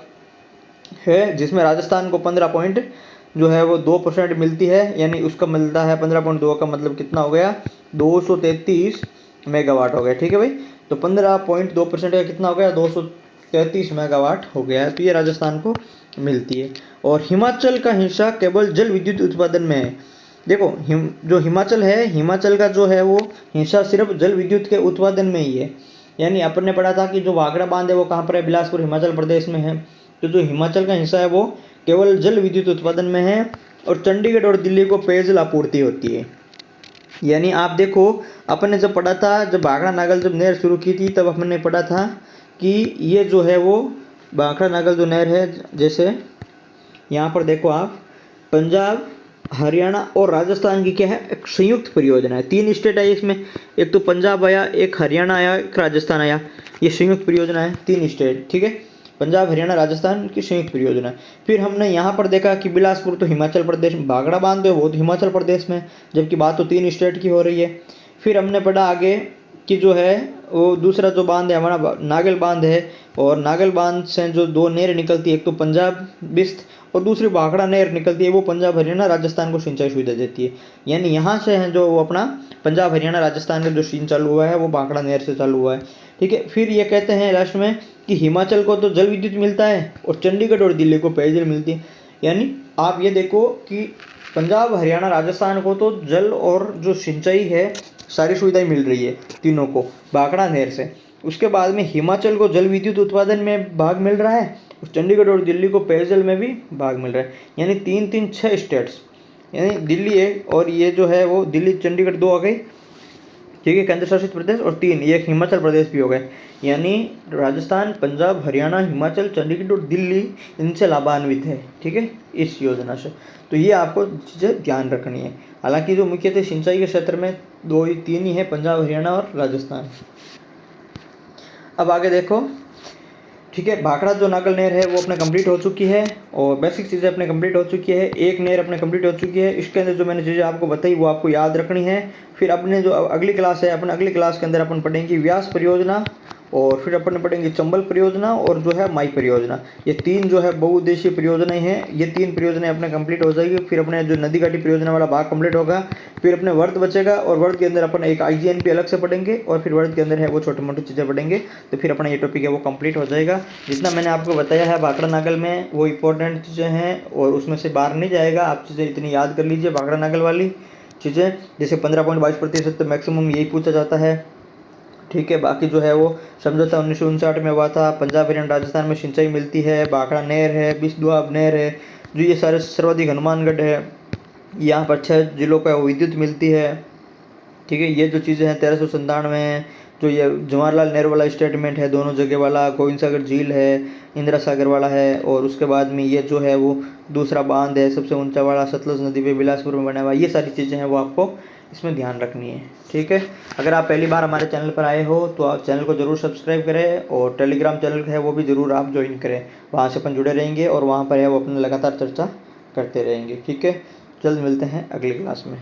है, जिसमें राजस्थान को 15.2% मिलती है। यानी उसका मिलता है 15.2 का मतलब कितना हो गया, 233 मेगावाट हो गया, ठीक है भाई। तो 15.2% का कितना हो गया, 233 मेगावाट हो गया। तो ये राजस्थान को मिलती है। और हिमाचल का हिस्सा केवल जल विद्युत उत्पादन में है। देखो जो हिमाचल है, हिमाचल का जो है वो हिस्सा सिर्फ जल विद्युत के उत्पादन में ही है। यानी अपन ने पढ़ा था कि जो वागड़ा बांध है वो कहाँ पर है, बिलासपुर हिमाचल प्रदेश में है। तो जो हिमाचल का हिस्सा है वो केवल जल विद्युत उत्पादन में है और चंडीगढ़ और दिल्ली को पेयजल आपूर्ति होती है। यानी आप देखो, अपन ने जब पढ़ा था, जब भाखड़ा नागल जब नहर शुरू की थी तब हमने पढ़ा था कि ये जो है वो भाखड़ा नागल जो नहर है, जैसे यहाँ पर देखो आप, पंजाब, हरियाणा और राजस्थान की क्या है, एक संयुक्त परियोजना है। 3 स्टेट आई इसमें, एक तो पंजाब आया, एक हरियाणा आया, एक राजस्थान आया। ये संयुक्त परियोजना है, 3 स्टेट, ठीक है, पंजाब हरियाणा राजस्थान की संयुक्त परियोजना है। फिर हमने यहाँ पर देखा कि बिलासपुर तो हिमाचल प्रदेश में, भाखड़ा बांध है वो तो हिमाचल प्रदेश में, जबकि बात तो 3 स्टेट की हो रही है। फिर हमने पढ़ा आगे कि जो है वो दूसरा जो बांध है हमारा नागल बांध है, और नागल बांध से जो 2 नहरें निकलती है, एक तो पंजाब बिस्त और दूसरी भाखड़ा नहर निकलती है, वो पंजाब हरियाणा राजस्थान को सिंचाई सुविधा देती है। यानी यहाँ से है जो वो अपना पंजाब हरियाणा राजस्थान का जो सीन चालू हुआ है वो भाखड़ा नहर से चालू हुआ है, ठीक है। फिर ये कहते हैं लास्ट में कि हिमाचल को तो जल विद्युत मिलता है और चंडीगढ़ और दिल्ली को पेयजल मिलती है। यानी आप ये देखो कि पंजाब हरियाणा राजस्थान को तो जल और जो सिंचाई है सारी सुविधाएं मिल रही है तीनों को भाखड़ा नहर से। उसके बाद में हिमाचल को जल विद्युत उत्पादन में भाग मिल रहा है और चंडीगढ़ और दिल्ली को पेयजल में भी भाग मिल रहा है। यानी 3 6 स्टेट्स, यानी दिल्ली एक, और ये जो है वो दिल्ली चंडीगढ़ 2 आ गई, ठीक है, केंद्र शासित प्रदेश, और 3 ये हिमाचल प्रदेश भी हो गए। यानी राजस्थान, पंजाब, हरियाणा, हिमाचल, चंडीगढ़ और दिल्ली इनसे लाभान्वित है, ठीक है, इस योजना से। तो ये आपको चीज़ें ध्यान रखनी है। हालांकि जो मुख्यतः सिंचाई के क्षेत्र में 3 ही है, पंजाब हरियाणा और राजस्थान। अब आगे देखो, ठीक है, भाखड़ा जो नागल नहर है वो अपने कंप्लीट हो चुकी है और बेसिक चीज़ें अपने कंप्लीट हो चुकी है। एक नहर अपने कंप्लीट हो चुकी है, इसके अंदर जो मैंने चीज़ें आपको बताई वो आपको याद रखनी है। फिर अपने जो अगली क्लास है, अपन अगली क्लास के अंदर अपन पढ़ेंगे व्यास परियोजना, और फिर अपन पढ़ेंगे चंबल परियोजना और जो है माई परियोजना। ये 3 जो है बहुउद्देशीय परियोजनाएं हैं। ये 3 परियोजनाएं अपने कंप्लीट हो जाएगी। फिर अपने जो नदी घाटी परियोजना वाला भाग कंप्लीट होगा। फिर अपने वर्ध बचेगा और वर्ध के अंदर अपन एक IGNP अलग से पढ़ेंगे और फिर वर्ध के अंदर है वो छोटी मोटी चीज़ें पढ़ेंगे। तो फिर अपना ये टॉपिक है वो कंप्लीट हो जाएगा। जितना मैंने आपको बताया है भाखड़ा नागल में वो इंपॉर्टेंट चीज़ें हैं और उसमें से बाहर नहीं जाएगा। आप चीज़ें इतनी याद कर लीजिए भाखड़ा नागल वाली चीज़ें, जैसे 15.22% तो मैक्सिमम यही पूछा जाता है, ठीक है। बाकी जो है वो समझौता 1959 में हुआ था। पंजाब हरियाणा राजस्थान में सिंचाई मिलती है, भाखड़ा नहर है, बिस्दुआब नहर है, जो ये सारे सर्वाधिक हनुमानगढ़ है, यहाँ पर 6 जिलों का विद्युत मिलती है, ठीक है। ये जो चीज़ें हैं 1397 में, जो ये जवाहरलाल नेहरू वाला स्टेटमेंट है दोनों जगह वाला, गोविंद सागर झील है, इंदिरा सागर वाला है, और उसके बाद में ये जो है वो दूसरा बांध है सबसे ऊंचा वाला सतलुज नदी पे बिलासपुर में बना हुआ। ये सारी चीज़ें हैं वो आपको इसमें ध्यान रखनी है, ठीक है। अगर आप पहली बार हमारे चैनल पर आए हो तो आप चैनल को ज़रूर सब्सक्राइब करें और टेलीग्राम चैनल है वो भी ज़रूर आप ज्वाइन करें। वहाँ से अपन जुड़े रहेंगे और वहाँ पर है वो अपनी लगातार चर्चा करते रहेंगे, ठीक है। जल्द मिलते हैं अगली क्लास में।